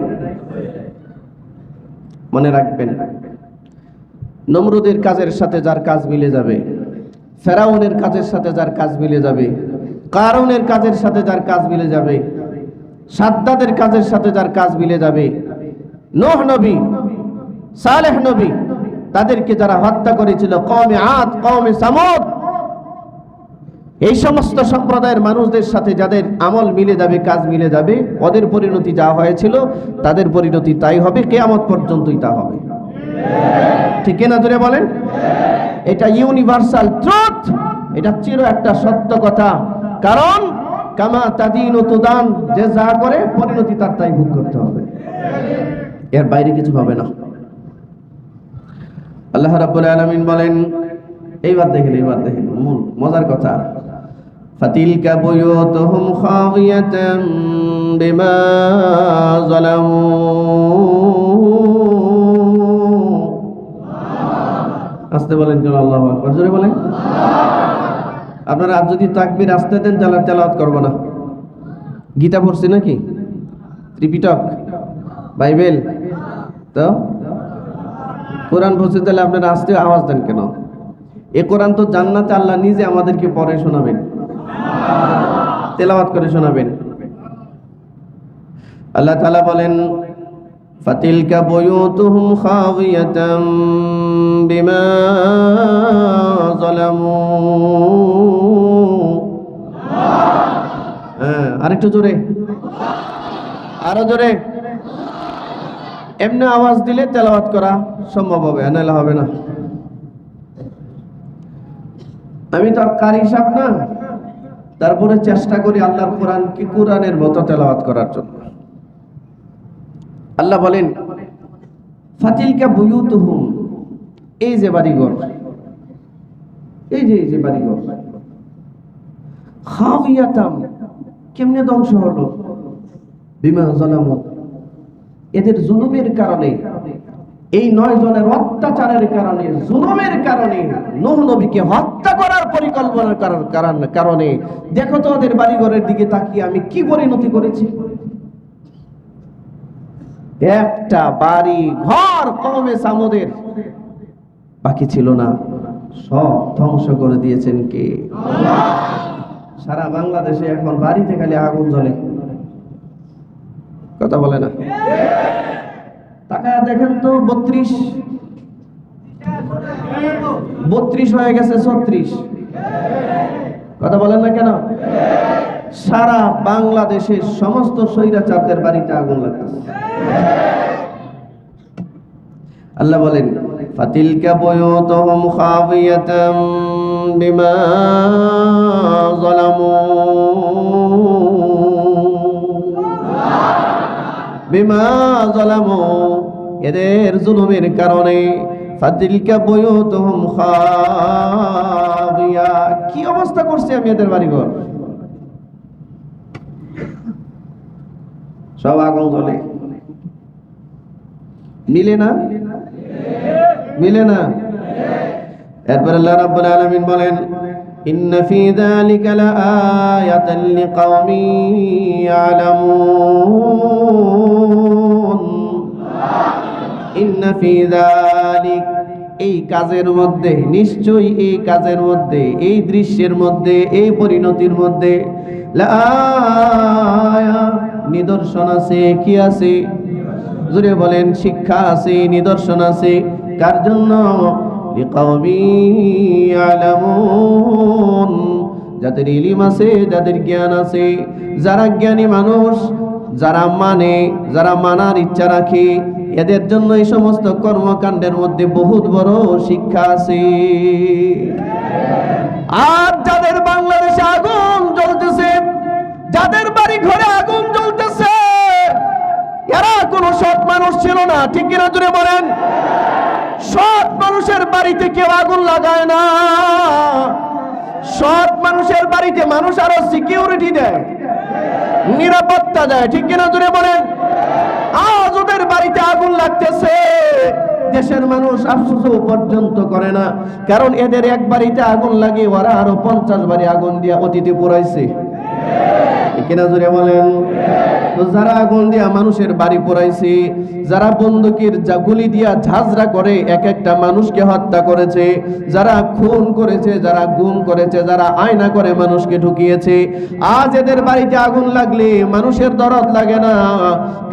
মনে রাখবেন, নমরুদের কাজের সাথে যার কাজ মিলে যাবে, ফেরাউনের কাজের সাথে যার কাজ মিলে যাবে, কারুনের কাজের সাথে যার কাজ মিলে যাবে, সাদ্দাদের কাজের সাথে যার কাজ মিলে যাবে, নূহ নবী, সালেহ নবী, তাদেরকে যারা হত্যা করেছিল, কওমে আদ, কওমে সামুদ, এই সমস্ত সম্প্রদায়ের মানুষদের সাথে যাদের আমল মিলে যাবে, কাজ মিলে যাবে, ওদের পরিণতি যা হয়েছিল তাদের পরিণতি তাই হবে, কিয়ামত পর্যন্তই তা হবে। ঠিক না? জোরে বলেন। এটা ইউনিভার্সাল ট্রুথ, এটা চির একটা সত্য কথা। কারণ কামা তাদিনু তুদান, যে যা করে পরিণতি তার তাই ভোগ করতে হবে, এর বাইরে কিছু হবে না। আল্লাহ রাব্বুল আলামিন বলেন, এইবার দেখেন মজার কথা, ফাতিলকা বুয়ুতুহুম খাওয়িয়াতাম বিমা যালামু। আসতে বলেন কেন? আল্লাহু আকবার, জোরে বলেন। আপনারা আজ যদি তাকবীর আসতে দেন তাহলে তেলাওয়াত করব না। গীতা পড়ছি নাকি? ত্রিপিটক, বাইবেল, তো কোরআন পড়ছি, তাহলে আপনারা আসতে আওয়াজ দেন কেন? এ কোরআন তো জান্নাতে আল্লাহ নিজে আমাদেরকে পড়ে শোনাবেন, তেলাওয়াত করে শোনাবেন। আল্লাহ তাআলা বলেন, ফাতিলকা বুয়ুতুহুম খাওয়িয়াতাম বিমা যালামু। আরেকটু জোরে, আরো জোরে। এমনি আওয়াজ দিলে তেলাওয়াত করা সম্ভব হবে, নাহলে হবে না। আমি তো কারি সাহেব না, তারপরে চেষ্টা করি আল্লাহর কোরআনকে কোরআনের মতো তেলাওয়াত করার জন্য। আল্লাহ বলেন, ফাতিলকা বুয়ুতুহুম, এই যে বাড়িঘর, এই যে বাড়িঘর, খাওয়িয়াতাম, কেমনে ধ্বংস হলো? বিমা যালামু, এদের জুলুমের কারণে, এই 9 জনের অত্যাচারের কারণে, জুলুমের কারণে, নূহ নবীকে হত্যা করার পরিকল্পনার কারণে দেখো তো ওদের বাড়িঘরের দিকে তাকিয়ে আমি কি পরিণতি করেছি। একটা বাড়ি ঘর কওমে সামুদের বাকি ছিল না, সব ধ্বংস করে দিয়েছেন কে? সারা বাংলাদেশে এখন বাড়িতে খালি আগুন জ্বলে, কথা বলে না। তাকায় দেখেন তো, 32 হয়ে গেছে 36, কথা বলেন না কেন? সারা বাংলাদেশের সমস্ত স্বৈরাচারদের বাড়িতে আগুন লাগতেছে। আল্লাহ বলেন, ফাতিলকা বুয়ুতুহুম খাওয়িয়াতাম বিমা যালামু, বিমা যালামু, এদের জুলুমের কারণে। ফাতিলকা বুয়ুতুহুম খাওয়িয়া, কি অবস্থা করছে আমি এদের বাড়িঘর, সব আগুন জ্বলে। মিলে না, মিলে না। এরপর আল্লাহ রাব্বুল আলামিন বলেন, ইন্না ফী যালিকা লাআয়াতান লিকাওমিন ইয়ালামুন। ইন্না ফী যালিক, এই কাজের মধ্যে, নিশ্চয়ই এই কাজের মধ্যে, এই দৃশ্যের মধ্যে, এই পরিণতির মধ্যে লাআয়া, নিদর্শন আছে। কি আছে? জোরে বলেন। শিক্ষা আছে, নিদর্শন আছে। কার জন্য? লিকাওমিন ইয়ালামুন, যাদের ইলম আছে, যাদের জ্ঞান আছে, যারা জ্ঞানী মানুষ, যারা মানে, যারা মানার ইচ্ছা রাখে, এদের জন্য এই সমস্ত কর্মকাণ্ডের মধ্যে বহুত বড় শিক্ষা আছে। আর যাদের বাংলাদেশে আগুন জ্বলতেছে, যাদের বাড়ি ঘরে আগুন জ্বলতেছে, এরা কোনো সৎ মানুষ ছিল না, ঠিক কিনা জুড়ে বলেন? সৎ মানুষের বাড়িতে কেউ আগুন লাগায় না। সৎ মানুষের বাড়িতে মানুষ আরো সিকিউরিটি দেয়, নিরাপত্তা দেয়, ঠিক কিনা জুড়ে বলেন? আজ ওদের বাড়িতে আগুন লাগতেছে, দেশের মানুষ আফসোস পর্যন্ত করে না, কারণ এদের এক বাড়িতে আগুন লাগে ওরা আরো 50 বাড়ি আগুন দিয়ে অতিথি পুরাইছে, কিনা জুড়ে বলেন? তো যারা আগুন দিয়া মানুষের বাড়ি পোড়াইছে, যারা বন্দুকের গুলি দিয়া ঝাঁঝরা করে এক একটা মানুষকে হত্যা করেছে, যারা খুন করেছে, যারা গুম করেছে, যারা আয়না করে মানুষকে ঢুকিয়েছে, আজ এদের বাড়িতে আগুন লাগলে মানুষের দরদ লাগে না,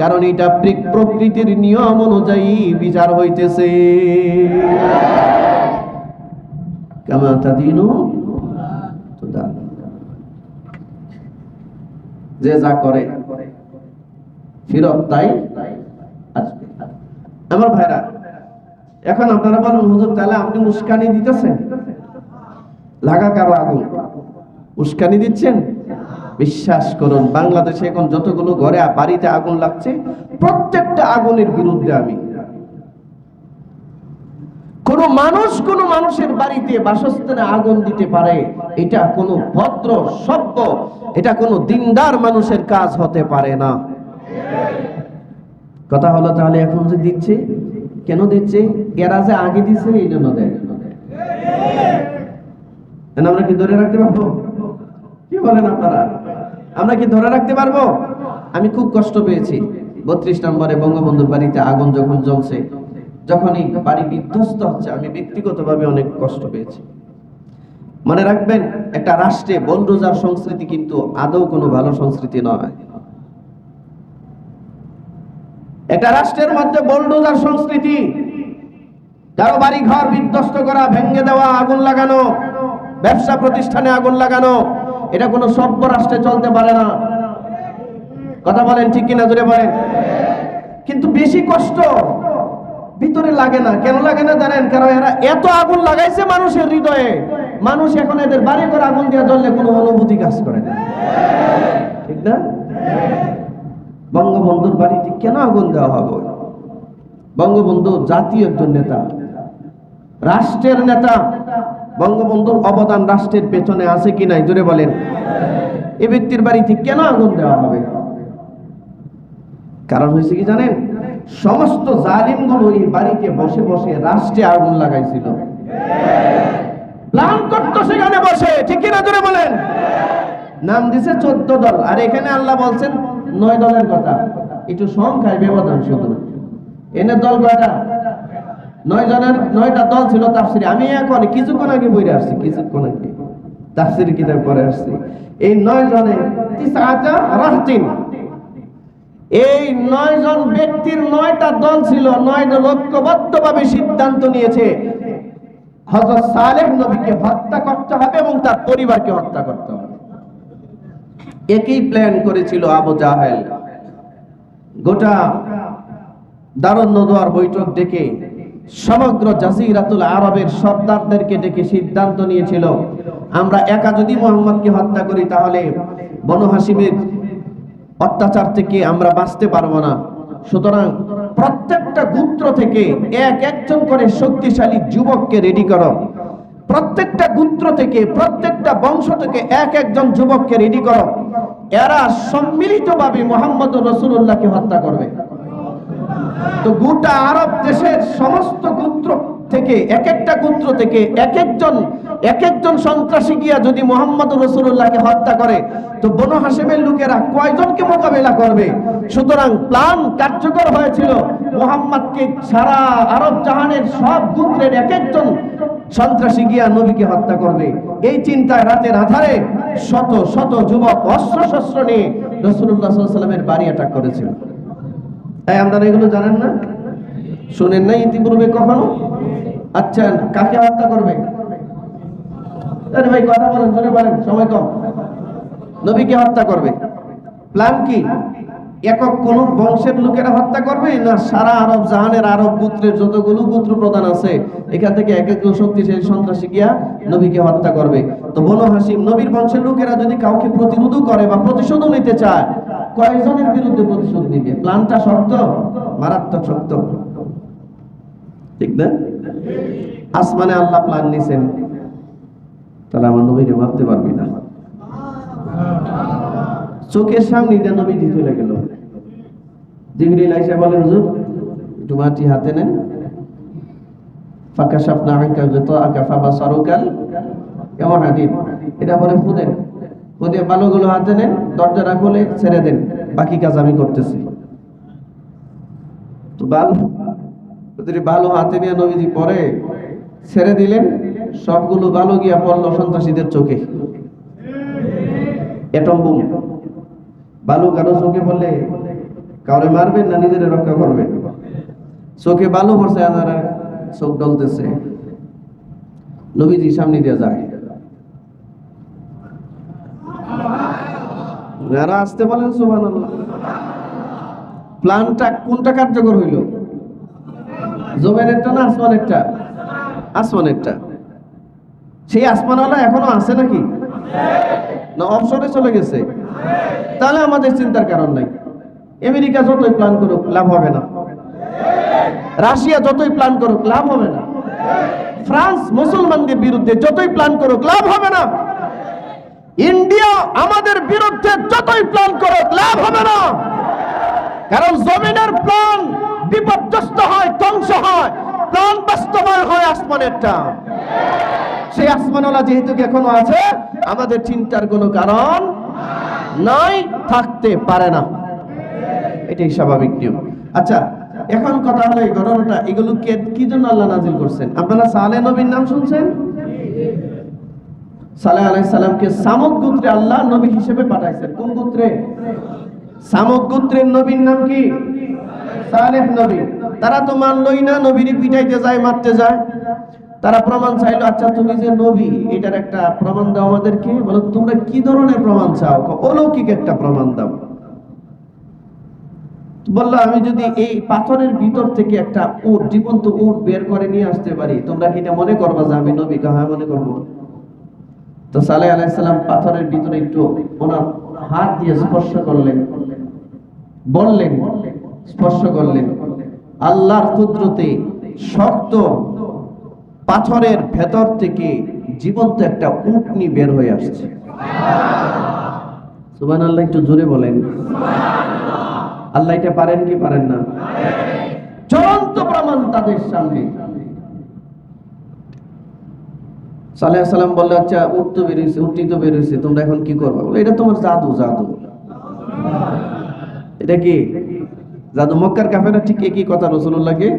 কারণ এটা প্রকৃতির নিয়ম অনুযায়ী বিচার হইতেছে। কামা তাদিনু তুদান, যে যা করে ফিরত তাই আসবে। আমার ভাইরা, এখন আপনারা বলেন হুজুর তাহলে আপনি উস্কানি দিতেছেন, লাগা কারো আগুন উস্কানি দিচ্ছেন? বিশ্বাস করুন, বাংলাদেশে এখন যতগুলো ঘরে বাড়িতে আগুন লাগছে, প্রত্যেকটা আগুনের বিরুদ্ধে আমি। কোন মানুষ কোন মানুষের বাড়িতে বাসস্থানে আগুন দিতে পারে, এটা কোনো ভদ্র সভ্য, এটা কোনো দিনদার মানুষের কাজ হতে পারে না। কথা হলো, তাহলে এখন যে দিচ্ছে, কেন দিচ্ছে? এরা যে আগে দিচ্ছে এই জন্য দেয়। আমরা কি ধরে রাখতে পারবো? কি বলেন আপনারা? আমরা কি ধরে রাখতে পারবো? আমি খুব কষ্ট পেয়েছি 32 নম্বরে বঙ্গবন্ধুর বাড়িতে আগুন যখন জ্বলছে, যখনই বাড়ি বিধ্বস্ত হচ্ছে, আমি ব্যক্তিগতভাবে অনেক কষ্ট পেয়েছি। মনে রাখবেন, একটা রাষ্ট্রে বুলডোজার সংস্কৃতি কিন্তু আদৌ কোনো ভালো সংস্কৃতি নয়। একটা রাষ্ট্রের মধ্যে বুলডোজার সংস্কৃতি, কারো বাড়ি ঘর বিধ্বস্ত করা, ভেঙে দেওয়া, আগুন লাগানো, ব্যবসা প্রতিষ্ঠানে আগুন লাগানো, এটা কোনো সভ্য রাষ্ট্রে চলতে পারে না। কথা বলেন ঠিক কিনা জোরে বলেন? কিন্তু বেশি কষ্ট ভিতরে লাগে না। কেন লাগে না জানেন? কারণ এরা এত আগুন লাগাইছে মানুষের হৃদয়ে, মানুষ এখন এদের বাড়ি ঘরে আগুন দিয়ে জ্বললে কোনো অনুভূতি কাজ করে না, ঠিক না? বঙ্গবন্ধুর বাড়িতে কেন আগুন দেওয়া হবে? বঙ্গবন্ধু জাতীয় একজন নেতা, রাষ্ট্রের নেতা। বঙ্গবন্ধুর অবদান রাষ্ট্রের পেছনে আছে কি নাই জোরে বলেন? এই ব্যক্তির বাড়িতে কেন আগুন দেওয়া হবে? কারণ হয়েছে কি জানেন? সমস্ত জালিমগুলো এই বাড়িতে বসে বসে রাষ্ট্রে আগুন লাগাইছিল, প্ল্যান করতো সেখানে বসে, ঠিক কিনা জোরে বলেন? নাম দিছে 14 দল, আর এখানে আল্লাহ বলছেন 9 দলের কথা। একটু সংখ্যায় ব্যবধান শুধু। এনে দল কয়টা? 9 জনের 9টা দল ছিল তাফসিরে। আমি এখন কিছুক্ষণ আগে বইরে আসছি, কিছুক্ষণ আগে তাফসির কিতাব পড়ে আসছি। এই 9 জনে 9টা রাহতিন, এই 9 জন ব্যক্তির 9টা দল ছিল। 9 ঐক্যবদ্ধভাবে সিদ্ধান্ত নিয়েছে হযরত সালেহ নবীকে হত্যা করতে হবে এবং তার পরিবারকে হত্যা করতে হবে। একই প্ল্যান করেছিল আবু জাহেল। গোটা দারুন নদওয়ার বৈঠক ডেকে সমগ্র জাজিরাতুল আরবের সর্দারদেরকে ডেকে সিদ্ধান্ত নিয়েছিল, আমরা একা যদি মুহাম্মদকে হত্যা করি তাহলে বনু হাশিমের অত্যাচার থেকে আমরা বাঁচতে পারবো না। সুতরাং প্রত্যেকটা গোত্র থেকে একজন করে শক্তিশালী যুবককে রেডি করো, প্রত্যেকটা গোত্র থেকে, প্রত্যেকটা বংশ থেকে একজন যুবককে রেডি করো। এরা সম্মিলিতভাবে মুহাম্মদুর রাসূলুল্লাহকে হত্যা করবে। তো গোটা আরব দেশের সমস্ত গোত্র থেকে, একটা গোত্র থেকে একজন সন্ত্রাসী গিয়া যদি মুহাম্মদুর রাসূলুল্লাহকে হত্যা করে, তো বনু হাশিমের লোকেরা কয়জনকে মোকাবেলা করবে? সুতরাং প্ল্যান কার্যকর হয়েছিল, মুহাম্মদকে সারা আরব জাহানের সব গোত্রের একজন সন্ত্রাসী গিয়া নবীকে হত্যা করবে। এই চিন্তায় রাতের আধারে শত শত যুবক অস্ত্র শস্ত্র নিয়ে রাসূলুল্লাহ সাল্লাল্লাহু আলাইহি ওয়াসাল্লামের বাড়ি অ্যাটাক করেছিল। তাই আপনারা এগুলো জানেন না, শুনেন না ইতিপূর্বে কখনো? আচ্ছা, কাকে হত্যা করবে? আরে ভাই কথা বলেন, জোরে বলেন, সময় কম। নবীকে হত্যা করবে। প্ল্যান কি? একক কোন বংশের লোকেরা হত্যা করবে, না সারা আরব জাহানের আরব গোত্রের যতগুলো গোত্র প্রধান আছে এখান থেকে এক একজন শক্তিশালী সন্ত্রাসী গিয়া নবীকে হত্যা করবে? তো বনু হাসিম নবীর বংশের লোকেরা যদি কাউকে প্রতিরোধ করে বা প্রতিশোধ নিতে চায়, কয়েকজনের বিরুদ্ধে প্রতিশোধ নিবে? প্ল্যানটা শক্ত, মারাত্মক শক্ত, ঠিক না? আসমানে আল্লাহ প্ল্যান নিছেন, তাহলে আমার নবীকে মারতে পারবি না। চোখের সামনে দিয়ে নবীজি চলে গেল। জিবরিল আইসা বলে, হুজুর একটু মাটি হাতে নেন। ফাকাশাফনা আনকা গিতাআকা ফাবাসারুকাল ইয়াওমা হাদীদ। এটা বলে খুদেন, খুদে বালুগুলো হাতে নেন, দরজাটা খুলে ছেড়ে দেন, বাকি কাজ আমি করতেছি। তো বালু হাতে নিয়ে নবীজি পরে ছেড়ে দিলেন, সবগুলো বালু গিয়া পড়ল সন্ত্রাসীদের চোখে। Atom bomb. বালু কারো চোখে পড়লে কাউরে মারবেন না নিজের রক্ষা করবেন? চোখে বালু পড়ছে, আর চোখ ডলতেছে। নবীজি সামনে দিয়ে যায়, যারা আসতে বলেন সুবহানাল্লাহ। প্ল্যানটা কোনটা কার্যকর হইল? জমিনেরটা না আসমানেরটা? আসমানেরটা। সেই আসমানওয়ালা এখনো আছে নাকি, না অবসরে চলে গেছে? তাহলে আমাদের চিন্তার কারণ নাই। আমেরিকা যতই প্ল্যান করুক লাভ হবে না, রাশিয়া যতই প্ল্যান করুক লাভ হবে না, ফ্রান্স মুসলমানদের বিরুদ্ধে যতই প্ল্যান করুক লাভ হবে না, ইন্ডিয়া আমাদের বিরুদ্ধে যতই প্ল্যান করুক লাভ হবে না। কারণ জমিনের প্ল্যান বিপর্যস্ত হয়, ধ্বংস হয়, প্ল্যান বাস্তবায়ন হয় আসমানেরটা। সেই আসমানওয়ালা যেহেতু এখনো আছে, আমাদের চিন্তার কোনো কারণ নাই, থাকতে পারে না, এটাই স্বাভাবিক নিয়ম। আচ্ছা, এখন কথা হলো এই ঘটনাটা, এগুলো কি জন্য আল্লাহ নাজিল করছেন? আপনারা সালেহ নবীর নাম শুনছেন? সালেহ আলাইহিস সালামকে সামুদ গোত্রে আল্লাহ নবী হিসেবে পাঠাইছেন। কোন গোত্রে? সামুদ গোত্রের নবীর নাম কি? সালেহ নবী। তারা তো মানলই না, নবীরই পিটাইতে যায়, মারতে যায়। তারা প্রমাণ চাইলো, আচ্ছা তুমি যে নবী এটার একটা প্রমাণ দাও আমাদেরকে। বলো তোমরা কি ধরনের প্রমাণ চাও? অলৌকিক একটা প্রমাণ দাও। বললো, আমি যদি এই পাথরের ভিতর থেকে একটা উট, জীবন্ত উট বের করে নিয়ে আসতে পারি, তোমরা কি এটা মনে করবা যে আমি নবী? হ্যাঁ মনে করবো। তো সালেহ আলাইহিস সালাম পাথরের ভিতরে একটু ওনার হাত দিয়ে স্পর্শ করলেন, বললেন, স্পর্শ করলেন, আল্লাহর কুদরতে শক্ত পাথরের ভেতর থেকে জীবন্ত একটা উটনি বের হয়ে আসছে। সুবহানাল্লাহ, একটু জোরে বলেন সুবহানাল্লাহ। আল্লাহ এটা পারেন কি পারেন না? চূড়ান্ত প্রমাণ তাদের সামনে। সালেহ সালাম বলল, আচ্ছা উট তো বেরিয়েছে, উটনি তো বেরিয়েছে, তোমরা এখন কি করবে? বলে, এটা তোমার জাদু। জাদু? এটা কি জাদু? মক্কার কাফেররা ঠিক একই কথা রাসূলুল্লাহকে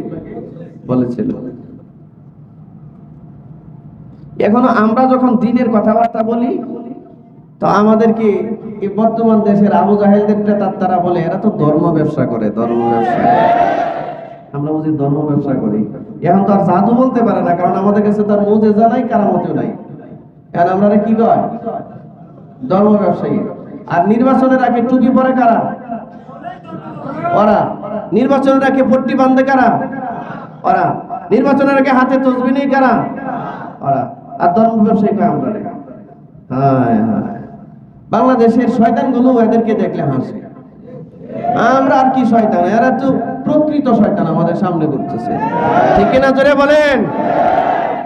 বলেছিল। এখনো আমরা যখন দ্বীনের কথাবার্তা বলি, তো আমাদেরকে এই বর্তমান দেশের আবু জাহেলদেরটা তারা বলে এরা তো ধর্ম ব্যবসা করে, ধর্ম ব্যবসা। আমরা বুঝি ধর্ম ব্যবসা করি। এখন তো আর জাদু বলতে পারে না, কারণ আমাদের কাছে তার মুজিজা নাই, কারামতও নাই। এখন আমরা কি কয়? ধর্ম ব্যবসায়ী। আর নির্বাচনের আগে টুপি পরে কারা? ওরা। নির্বাচনের আগে পট্টি বাঁধে কারা? ওরা। নির্বাচনের আগে হাতে তসবিহ নেই কারা? ওরা। আর ধর্ম ব্যবসায়ী কয় আমরা। হায় হায়, বাংলাদেশের শয়তানগুলো এদেরকে দেখলে হাসে। আমরা আর কি শয়তান? এরা তো প্রকৃত শয়তান আমাদের সামনে ঘুরতেছে, ঠিক না? জোরে বলেন।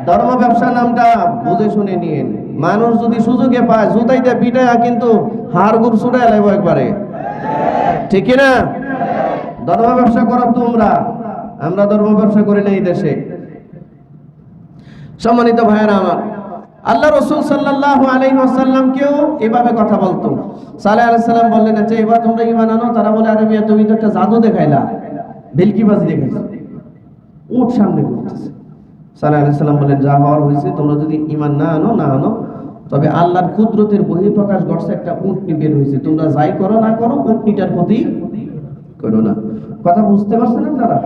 ধর্ম ব্যবসা নামটা বুঝে শুনে নিয়েন। মানুষ যদি সুযোগে পায় জুতাইতে পিটায় কিন্তু হাড় গুড় ছুড়াই লাগবে একবারে, ঠিক না? ধর্ম ব্যবসা করো তোমরা, আমরা ধর্ম ব্যবসা করি না এই দেশে। সম্মানিত ভাইয়েরা আমার, আল্লাহ রাসূল সাল্লাল্লাহু আলাইহি ওয়াসাল্লাম কেও এভাবে কথা বলতো। সালেহ আলাইহিস সালাম বললেন, আচ্ছা এবার তোমরা ঈমান আনো। তারা বলে, আরে মিয়া তুমি তো একটা জাদু দেখাইলা, ভেলকিবাজি দেখাইছো, উট সামনে ঘুরতেছে। সালেহ আলাইহিস সালাম বললেন, যা হওয়ার হয়েছে, তোমরা যদি ঈমান না আনো, তবে আল্লাহর কুদরতের বহিঃপ্রকাশ ঘটছে, একটা উটনি বের হয়েছে, তোমরা যাই করো না করো উটনিটার ক্ষতি করো না। কথা বুঝতে পারছেন আপনারা?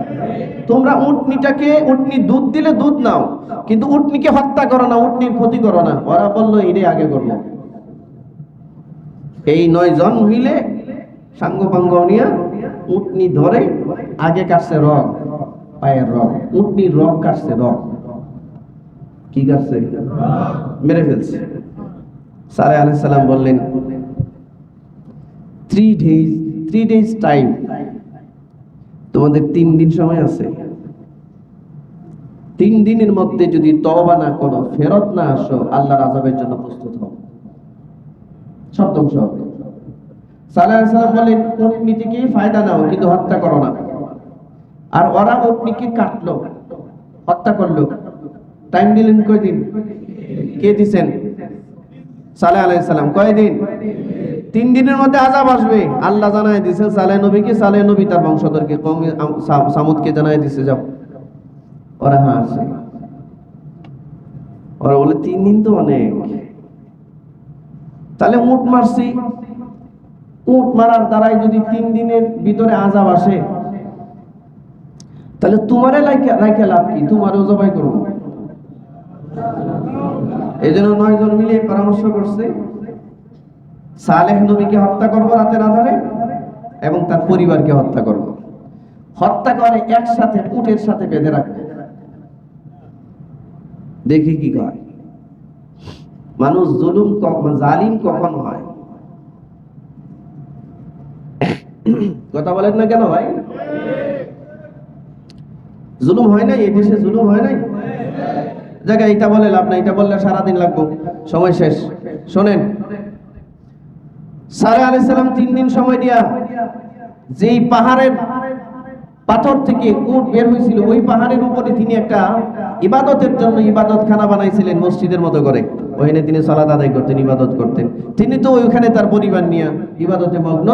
তোমরা উটনি দুধ দিলে দুধ নাও, কিন্তু উটনিকে হত্যা করো না, উটনির ক্ষতি করো না। ওরা বললো এটাই আগে করবো। এই 9 জন মিলে সাঙ্গ পাঙ্গ নিয়ে উটনি ধরে আগে কাটছে রগ, পায়ের রগ, উটনির রগ কাটছে, রগ কি কাটছে, মেরে ফেলছে। সালেহ আলাইহিস সালাম বললেন 3 days টাইম, তোমাদের 3 দিন সময় আছে। 3 দিনের মধ্যে যদি তওবা না করো, ফেরত না আসো, আল্লাহর আযাবের জন্য প্রস্তুত হও, সব ধ্বংস হবে। সালেহ আলাইহিস সালাম বললেন উটনি থেকে ফায়দা নাও, কিন্তু হত্যা করো না। আর ওরা উটনিকে কাটলো, হত্যা করলো। টাইম দিলেন কয়দিন? কে দিবেন? সালেহ আলাইহিস সালাম। কয়দিন? 3 দিনের মধ্যে আযাব আসবে আল্লাহ জানায় দিয়েছেন সালেহ নবীকে, সালেহ নবী তার বংশধরকে কওম সামুদকে জানায় দিয়েছে, যাও। ওরা হাসে, ওরা বলে 3 দিন তো অনেক, তাহলে উট মারছি, উট মারার দ্বারাই যদি 3 দিনের ভিতরে আযাব আসে, তাহলে তোমারে রাইখা লাভ কি? তোমারও জবাই করব। এই জন্য 9 জন মিলে পরামর্শ করছে সালেহ নবীকে হত্যা করবো রাতের আধারে, এবং তার পরিবারকে হত্যা করব। হত্যা করে একসাথে উটের সাথে বেঁধে রাখবে, দেখি কি হয়। মানুষ জালিম কখন হয়? কথা বলেন না কেন ভাই? জুলুম হয় নাই এই দেশে? জুলুম হয় নাই? জায়গায় এটা বলে লাভ নাই, এটা বললে সারাদিন লাগবে, সময় শেষ। শোনেন, সালেহ আলাইহিস সালাম 3 দিন সময় দিয়া যেই পাহাড়ের পাথর থেকে উট বের হয়েছিল, ওই পাহাড়ের উপরে তিনি একটা ইবাদতের জন্য ইবাদতখানা বানাইছিলেন, মসজিদের মতো করে। ওখানে তিনি সালাত আদায় করতেন, ইবাদত করতেন। তিনি তো ওইখানে তার পরিবার নিয়ে ইবাদতে মগ্ন।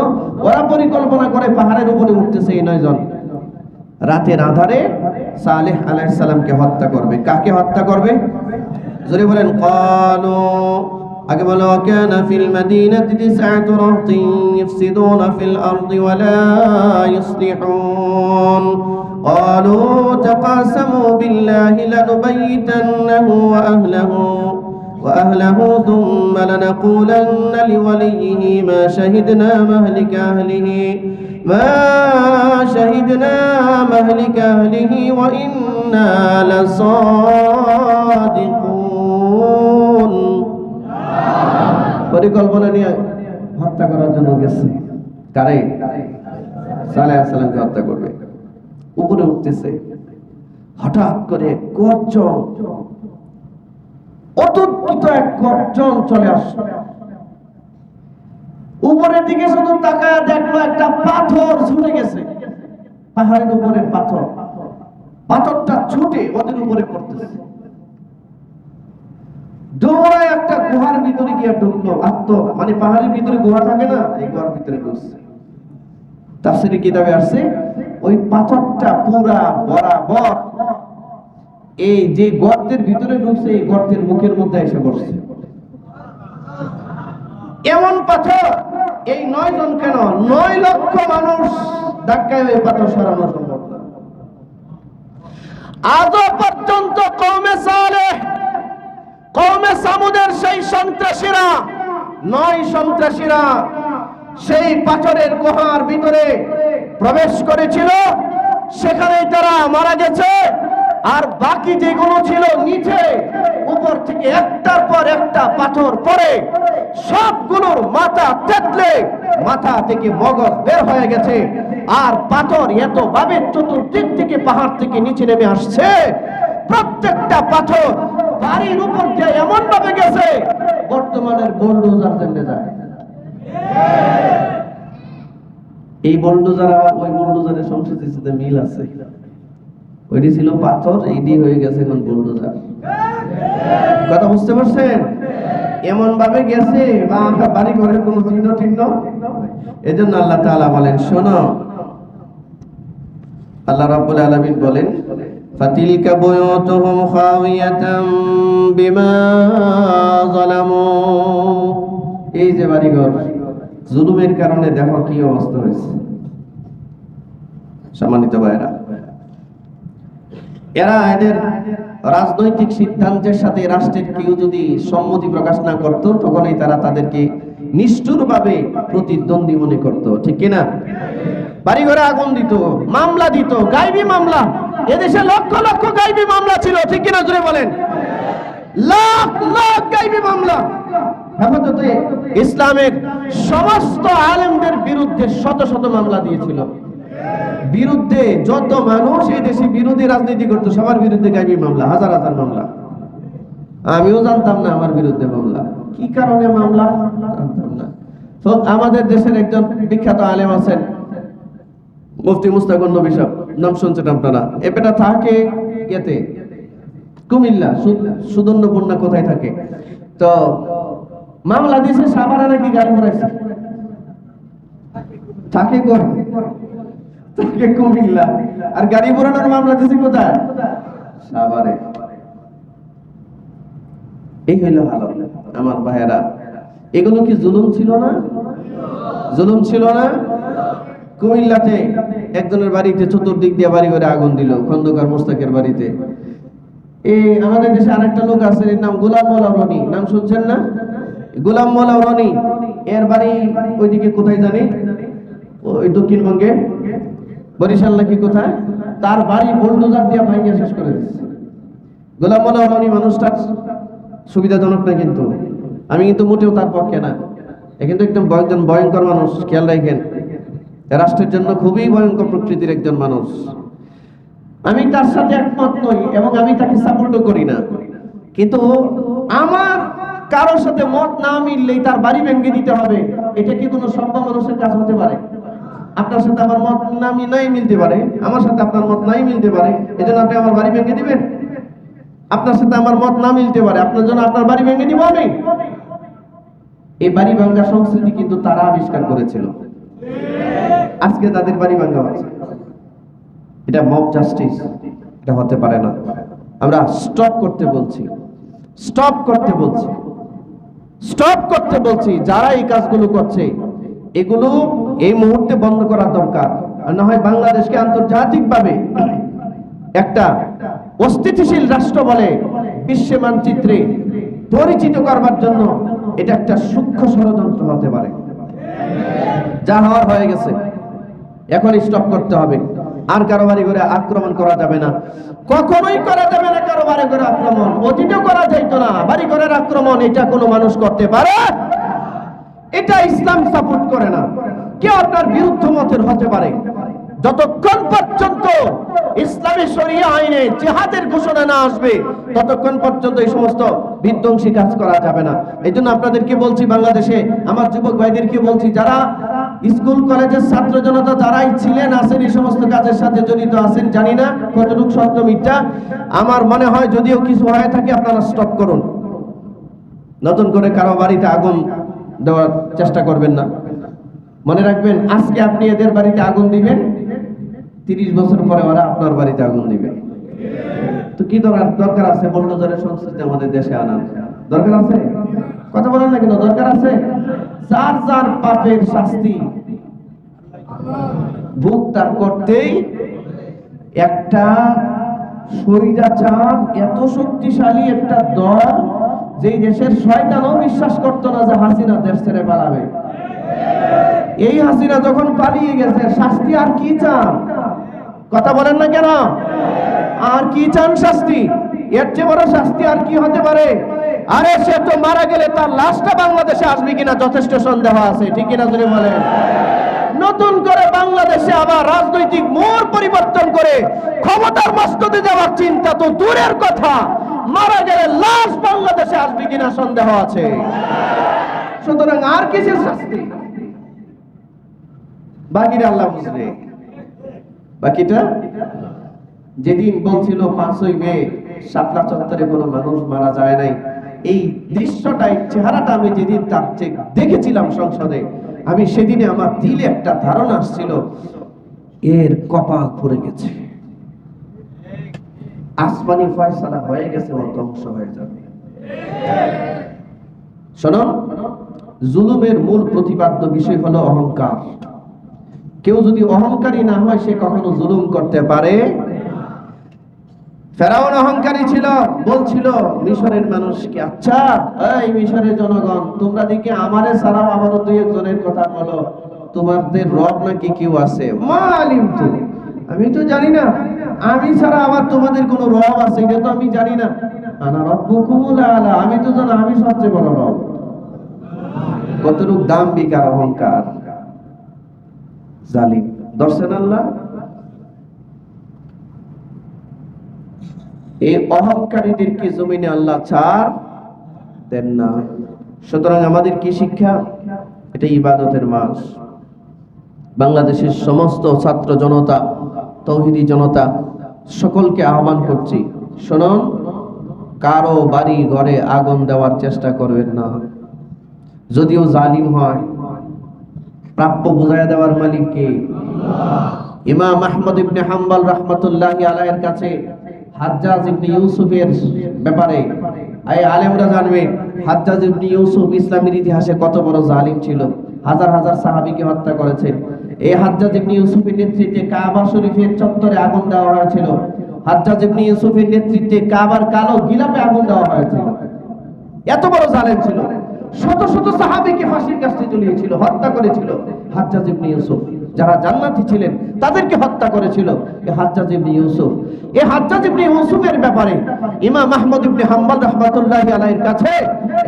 ওরা পরিকল্পনা করে পাহাড়ের উপরে উঠতেছে এই 9 জন, রাতের আধারে সালেহ আলাইহিস সালামকে হত্যা করবে। কাকে হত্যা করবে? জোরে বলেন। ক্বালু, আগে বলো, কানা ফিল মাদিনাতি 9 রাহতিন ইফসিদুনা ফিল আরদি ওয়া লা ইসলিহুন। ক্বালু তাকাসামু বিল্লাহি লানুবাইতান্নাহু ওয়া আহলাহু থুম্মা লানাকুলান্না লিওয়ালিয়িহি মা শাহিদনা মাহলিকা আহলিহি ওয়া ইন্না লাসাদিকুন। পরিকল্পনা নিয়ে হত্যা করার জন্য গেছে। কারে? সালেহ আলাইহিস সালামকে হত্যা করবে। উপরে উঠতেছে, হঠাৎ করে গর্জন, অতর্কিত এক গর্জন চলে আসছে। উপরের দিকে শুধু তাকায় দেখলো একটা পাথর ছুটে গেছে, পাহাড়ের উপরের পাথর। পাথরটা ছুটে ওদের উপরে পড়তেছে। দৌড়ায় একটা গুহার ভিতরে গিয়ে ঢুকলো। মানে পাহাড়ের ভিতরে গুহা থাকে না, এই গুহার ভিতরে ঢুকছে। তাফসীরে কিতাবে আসছে ওই পাথরটা পুরা বরাবর এই যে গর্তের ভিতরে ঢুকছে, এই গর্তের মুখের মধ্যে এসে বসছে। এমন পাথর, এই 9 জন কেন, 9 লক্ষ মানুষ ধাক্কায় ওই পাথর সরানো সম্ভব না। আজও পর্যন্ত কওমে সালেহ, কওমে সামুদের সেই সন্ত্রাসীরা, 9 সন্ত্রাসীরা সেই পাথরের গুহার ভিতরে প্রবেশ করেছিল, সেখানেই তারা মারা গেছে। আর বাকি যেগুলো ছিল নিচে, উপর থেকে একটার পর একটা পাথর পড়ে সবগুলোর মাথা থেতলে মাথা থেকে মগজ বের হয়ে গেছে। আর পাথর এত ভাবে চতুর্দিক থেকে পাহাড় থেকে নিচে নেমে আসছে, প্রত্যেকটা পাথর বাড়ির উপর দিয়ে এমন ভাবে গেছে বর্তমানের বুলডোজার জেনে যায়। এই বুলডোজার আবার ওই বুলডোজারের সংস্কৃতির সাথে মিল আছে। ওইটি ছিল পাথর, এইটি হয়ে গেছে এখন বুলডোজার। কথা বুঝতে পারছেন? এমন ভাবে গেছে বাড়ি ঘরের কোন চিহ্ন টিহ্ন। এজন্য আল্লাহ তাআলা বলেন, শোনো, আল্লাহ রাব্বুল আলামিন বলেন, ফাতিলকা বুয়ুতুহুম খাওয়িয়াতাম বিমা যালামু। এই যে বাড়িঘর, জুলুমের কারণে দেখো কি অবস্থা হয়েছে। সম্মানিত ভাইরা, এরা এদের রাজনৈতিক সিদ্ধান্তের সাথে রাষ্ট্রের কেউ যদি সম্মতি প্রকাশ না করত, তখনই তারা তাদেরকে নিষ্ঠুরভাবে প্রতিদ্বন্দ্বী মনে করত, ঠিক কিনা? বাড়ি ঘরে আগুন দিত, মামলা দিত, গায়েবী মামলা। এদেশে লক্ষ লক্ষ গায়েবী মামলা ছিল, ঠিক কিনা জোরে বলেন? লাখ লাখ গায়েবী মামলা। হেফাজতে ইসলামের সমস্ত আলেমদের বিরুদ্ধে শত শত মামলা দিয়েছিল। বিরুদ্ধে যত মানুষ এই দেশে বিরোধী রাজনীতি করতো সবার বিরুদ্ধে গায়েবী মামলা, হাজার হাজার মামলা। আমিও জানতাম না আমার বিরুদ্ধে মামলা, কি কারণে মামলা জানতাম না। তো আমাদের দেশের একজন বিখ্যাত আলেম আছেন, মুফতি মুস্তাকুর নবী সাহেব, নাম শুনছেন আপনারা। এবেটা থাকে ইয়েতে কুমিল্লা, সুদর্ণপূর্ণা কোথায় থাকে। তো মামলা দিয়েছে সাভারে নাকি গাড়ি ঘোরাইছে, থাকে থাকে কুমিল্লা, আর গাড়ি ঘোরানোর মামলা দিয়েছে কোথায়? সাভারে। এই হইল হালত আমার ভাইয়েরা। এগুলো কি জুলুম ছিল না? জুলুম ছিল না? কুমিল্লাতে একজনের বাড়িতে চতুর্দিক দিয়ে বাড়ি করে আগুন দিল, খন্দকার মোস্তাকের বাড়িতে। এই আমাদের দেশে আরেকটা লোক আছে, এর নাম গোলাম মোল্লা রনি, নাম শুনছেন না? গোলাম মোল্লা রনি, এর বাড়ি ওইদিকে কোথায় জানি, ওই দক্ষিণবঙ্গে বরিশাল নাকি কোথায়। তার বাড়ি বুলডোজার দিয়ে ভাঙিয়ে শেষ করে দিচ্ছে। গোলাম মোল্লা রনি মানুষটা সুবিধাজনক না, কিন্তু আমি কিন্তু মোটেও তার পক্ষে না। এ কিন্তু একদম একজন ভয়ঙ্কর মানুষ, খেয়াল রাখেন। রাষ্ট্রের জন্য খুবই ভয়ঙ্কর প্রকৃতির একজন মানুষ। আমি তার সাথে একমত নই এবং আমি তাকে সাপোর্টও করি না, কিন্তু আমার কারোর সাথে মত না মিললেই তার বাড়ি ভেঙে দিতে হবে, এটা কি কোনো সভ্য মানুষের কাজ হতে পারে? আপনার সাথে আমার মত নাই মিলতে পারে, আমার সাথে আপনার মত নাই মিলতে পারে, এজন্য আপনি আমার বাড়ি ভেঙে দিবেন? আপনার সাথে আমার মত না মিলতে পারে, আপনার জন্য আপনার বাড়ি ভেঙে দিব আমি? এই বাড়ি ভাঙ্গা সংস্কৃতি কিন্তু তারা আবিষ্কার করেছিল। আজকে তাদের বাড়ি ভাঙ্গা হচ্ছে। এটা মব জাস্টিস, এটা হতে পারে না। আমরা স্টপ করতে বলছি, স্টপ করতে বলছি, স্টপ করতে বলছি। যারা এই কাজগুলো করছে এগুলো এই মুহূর্তে বন্ধ করা দরকার। আর না হয় বাংলাদেশকে আন্তর্জাতিকভাবে একটা অস্থিতিশীল রাষ্ট্র বলে বিশ্ব মানচিত্রে পরিচিত করবার জন্য এটা একটা সূক্ষ্ম ষড়যন্ত্র হতে পারে। যা হওয়ার হয়ে গেছে, এখন স্টপ করতে হবে। আর কারো বাড়ি ঘরে আক্রমণ করা যাবে না, কখনোই করা যাবে না কারো বাড়ি ঘরে আক্রমণ। অতীতেও করা যাইত না বাড়ি ঘরের আক্রমণ, এটা কোনো মানুষ করতে পারে? এটা ইসলাম সাপোর্ট করে না। কেউ আপনার বিরুদ্ধ মতের হতে পারে, যতক্ষণ পর্যন্ত ইসলামী শরিয়া আইনে জিহাদের ঘোষণা না আসবে ততক্ষণ পর্যন্ত এই সমস্ত বিধ্বংসী কাজ করা যাবে না। এই জন্য আপনাদেরকে বলছি, বাংলাদেশে আমার যুবক ভাইদেরকে বলছি, যারা স্কুল কলেজের ছাত্র জনতা যারাই ছিলেন আছেন এই সমস্ত কাজের সাথে জড়িত আছেন, জানি না কতটুকু সত্য মিথ্যা, আমার মনে হয় যদিও কিছু হয়ে থাকে আপনারা স্টপ করুন। নতুন করে কারো বাড়িতে আগুন দেওয়ার চেষ্টা করবেন না। মনে রাখবেন, আজকে আপনি এদের বাড়িতে আগুন দিবেন, 30 বছর পরে ওরা আপনার বাড়িতে আগুন দিবে। তো কি দরকার আছে বুলডোজারের সংস্কৃতি আমাদের দেশে আনার? দরকার আছে? কথা বলেন না কেন? দরকার আছে। যার যার পাপের শাস্তি ভোগ তার করতেই। একটা স্বৈরাচার এত শক্তিশালী একটা দল, যেই দেশের শয়তানও বিশ্বাস করতো না যে হাসিনা দেশ ছেড়ে পালাবে। এই হাসিনা যখন পালিয়ে গেছে, শাস্তি আর কি চান? কথা বলেন না কেন? আর কি চান শাস্তি? এর চেয়ে বড় শাস্তি আর কি হতে পারে? আরে সে তো মারা গেলে তার লাশটা বাংলাদেশে আসবে কিনা যথেষ্ট সন্দেহ আছে, ঠিক কিনা যদি বলেন। নতুন করে বাংলাদেশে আবার রাজনৈতিক মোড় পরিবর্তন করে ক্ষমতার মস্তদে যাওয়ার চিন্তা তো দূরের কথা, মারা গেলে লাশ বাংলাদেশে আসবে কিনা সন্দেহ আছে। সুতরাং আর কিসের শাস্তি? বাকিটা আল্লাহ বুঝবে। বাকিটা যেদিন বলছিল 5ই মে শাপলা চত্বরে কোনো মানুষ মারা যায় নাই, এই দৃশ্যটাই চেহারাটা আমি যেদিন তার দেখেছিলাম সংসদে, আমি সেদিনে আমার দিলে একটা ধারণা আসছিল, এর কপাল পড়ে গেছে, আসমানি ফয়সালা হয়ে গেছে, ও ধ্বংস হয়ে যাবে। শোনো, জুলুমের মূল প্রতিপাদ্য বিষয় হলো অহংকার। কেউ যদি অহংকারী না হয় সে কখনো জুলুম করতে পারে। ফেরাউন অহংকারী ছিল, বলছিল মিশরের মানুষকে, আচ্ছা এই মিশরের জনগণ, তোমরা দিকে আমারে ছাড়াও আবারও দুই একজনের কথা বলো, তোমাদের রব নাকি কেউ আছে? মালিম তো, আমি তো জানি না, আমি ছাড়া আবার তোমাদের কোনো রব আছে এটা তো আমি জানি না। আনা রব্বুকুমুল আলা, আমি তো জানি আমি সবচেয়ে বড় রব। কতটুক দাম্ভিক আর অহংকার, জালিম। দর্শন আল্লাহ এই অহংকারীদেরকে জমিনে আল্লাহ ছাড় দেন না। সুতরাং আমাদের কি শিক্ষা? এটা ইবাদতের মাস। বাংলাদেশের সমস্ত ছাত্র জনতা, তৌহিদি জনতা সকলকে আহ্বান করছি, শুনুন, কারো বাড়ি ঘরে আগুন দেওয়ার চেষ্টা করবেন না। যদিও জালিম হয়, প্রাপ্য বুঝাইয়া দেওয়ার মালিক কে? ইমাম আহমদ ইবনে হাম্বল রাহমাতুল্লাহি আলাইহির কাছে হাজ্জাজ ইবনে ইউসুফের ব্যাপারে এই আলেমরা জানবে, হাজ্জাজ ইবনে ইউসুফ ইসলামের ইতিহাসে কত বড় জালিম ছিল। হাজার হাজার সাহাবীকে হত্যা করেছে। এই হাজ্জাজ ইবনে ইউসুফের নেতৃত্বে কাবা শরীফের চত্বরে আগুন দেওয়া হয়েছিল। হাজ্জাজ ইবনে ইউসুফের নেতৃত্বে কাবার কালো গিলাপে আগুন দেওয়া হয়েছিল। এত বড় জালেম ছিল। শত শত সাহাবীকে ফাঁসির কাছে ঝুলিয়েছিল, হত্যা করেছিল। হাজ্জাজ ইবনে ইউসুফ, যারা জান্নাতি ছিলেন তাদেরকে হত্যা করেছিল এই হাজ্জাজ ইবনে ইউসুফ। এই হাজ্জাজ ইবনে ইউসুফের ব্যাপারে ইমাম আহমদ ইবনে হাম্বল রাহমাতুল্লাহি আলাইহির কাছে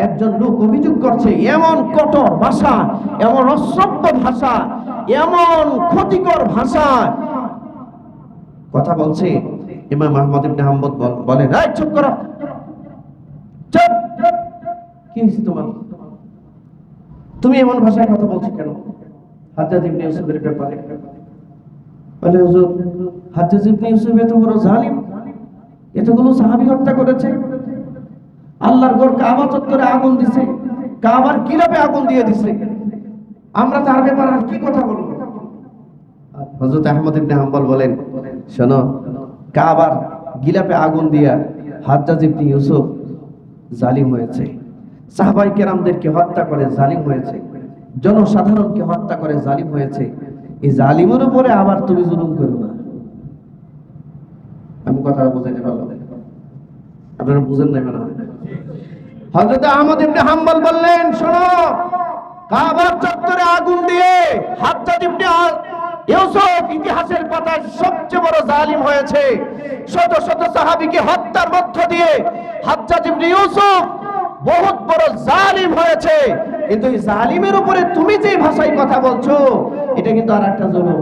একজন লোক অভিযোগ করছে, এমন কঠোর ভাষা, এমন অশ্রাব্য ভাষা, এমন ক্ষতিকর ভাষা কথা বলছে। ইমাম আহমদ ইবনে হাম্বল বলেন, এই চুপ করো, চুপ, কি হইছে তোমার? তুমি এমন ভাষায় কথা বলছো কেন হাজ্জাজ ইবনে ইউসুফের ব্যাপারে? বলে, হুজুর, হাজ্জাজ ইবনে ইউসুফ এত বড় জালিম, এতগুলো সাহাবী হত্যা করেছে, আল্লাহর ঘর কাবা চত্বরে আগুন দিছে, কাবার গিলাপে আগুন দিয়ে দিছে, আমরা তার ব্যাপারে আর কি কথা বলবো? হযরত আহমদ ইবনে হাম্বল বলেন, শোনো, কাবার গিলাপে আগুন দিয়া হাজ্জাজ ইবনে ইউসুফ জালিম হয়েছে, সাহাবায়ে কেরামদেরকে হত্যা করে জালিম হয়েছে, জনসাধারণকে হত্যা করে জালিম হয়েছে। এই জালিমের উপরে আবার তুমি জুলুম করো না। আমি কথাটা বুঝাইতে পারলাম? আপনারা বুঝেন নাই মনে হয়। হযরত আহমদ ইবনে হাম্বল বললেন, শোনো, কাবার চত্বরে আগুন দিয়ে হাজ্জাজ ইবনে ইউসুফ ইতিহাসের পাতায় সবচেয়ে বড় জালিম হয়েছে। শত শত সাহাবীকে হত্যার মধ্য দিয়ে হাজ্জাজ ইবনে ইউসুফ বহুত বড় জালিম হয়েছে। কিন্তু এই জালিমের উপরে তুমি যে ভাষায় কথা বলছো, এটা কিন্তু আরেকটা জুলুম।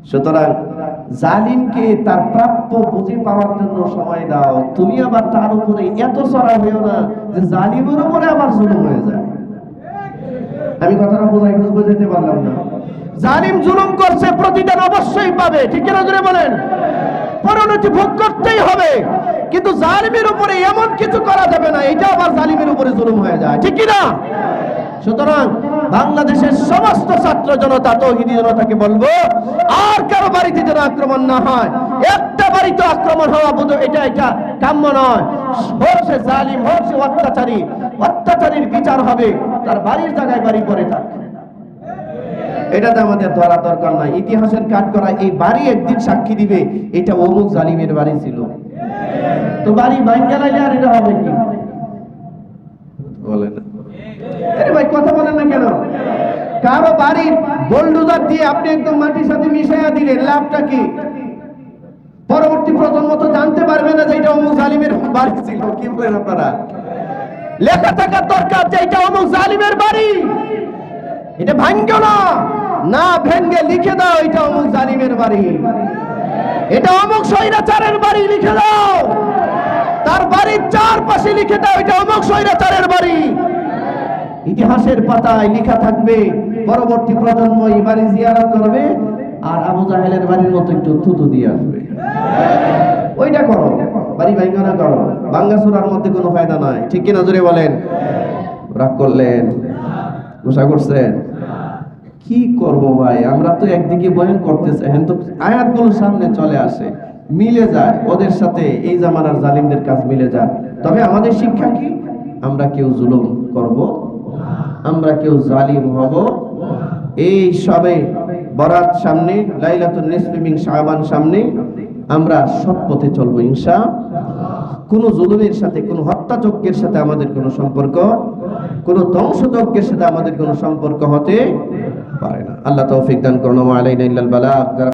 সুতরাং জালিমকে তার প্রাপ্য বুঝে পাওয়ার জন্য সময় দাও। তুমি আবার তার উপরে এত চড়া হইও না যে জালিমের উপরে আবার জুলুম হয়ে যায়। আমি কথাটা বুঝাইতে পারলাম না? জালিম জুলুম করছে, প্রতিদান অবশ্যই পাবে, ঠিক কিনা জোরে বলেন? পরিণতি ভোগ করতেই হবে। কিন্তু জালিমের উপরে এমন কিছু করা যাবে না, এটা আবার জালিমের উপরে জুলুম হয়ে যায়, ঠিক কিনা? সুতরাং বাংলাদেশের সমস্ত ছাত্র জনতা, তৌহিদি জনতাকে বলবো, আর কারো বাড়িতে যেন আক্রমণ না হয়। একটা বাড়িতে আক্রমণ হওয়া এটা কাম্য নয়। হচ্ছে জালিম, হচ্ছে অত্যাচারী, অত্যাচারীর বিচার হবে, তার বাড়ির জায়গায় বাড়ি পড়ে থাকবে। এটাতে আমাদের ধরা দরকার নাই। ইতিহাসের কাঠগড়া এই বাড়ি একদিন সাক্ষী দিবে, এটা অমুক জালিমের বাড়ি ছিল। তো বাড়ি ভাঙ্গা লাইলে আর এটা হবে কি? বলেন, আরে ভাই কথা বলেন না কেন? কারো বাড়ি বোলডোজার দিয়ে আপনি একদম মাটির সাথে মিশাইয়া দিলেন, লাভটা কি? পরবর্তী প্রজন্ম তো জানতে পারবে না যে এটা অমুক জালিমের বাড়ি ছিল। কি বলেন আপনারা? লেখা থাকার দরকার যে এটা অমুক জালিমের বাড়ি। এটা ভাঙ্গো না, না ভেঙ্গে লিখে দাও এটা অমুক জালিমের বাড়ি, এটা অমুক স্বৈরাচারের বাড়ি লিখে দাও। তার বাড়ির চারপাশে লিখে দাও এটা অমুক স্বৈরাচারের বাড়ি। ইতিহাসের পাতায় লেখা থাকবে, পরবর্তী প্রজন্ম এই বাড়ি জিয়ারত করবে, আর আবু জাহেলের বাড়ির মতো একটু থুতু দিয়ে আসবে। ওইটা করো, বাড়ি ভাঙ্গো না করো। ভাঙ্গাচোরার মধ্যে কোনো ফায়দা নাই, ঠিক কিনা জোরে বলেন? রাগ করলেন, গোসা করছেন, কি করব ভাই? আমরা তো একদিকে বয়ান করতেছে, হ্যাঁ, তো আয়াতগুলো সামনে চলে আসে, মিলে যায়, ওদের সাথে এই জামানার জালিমদের কাজ মিলে যায়। তবে আমাদের শিক্ষা কি? আমরা কেউ জুলুম করব, আমরা কেউ জালিম হব। এই সবে বরাত সামনে, লাইলাতুন নিসফি মিন শাবান সামনে, আমরা সৎ পথে চলবো ইনশাআল্লাহ। কোনো জুলুমের সাথে, কোনো হত্যাযজ্ঞের সাথে আমাদের কোনো সম্পর্ক, কোনো ধ্বংসযজ্ঞের সাথে আমাদের কোনো সম্পর্ক হতে পারে না। আল্লাহ তৌফিক দান করুন। ওয়া আলাইনা ইল্লাল বালাগ।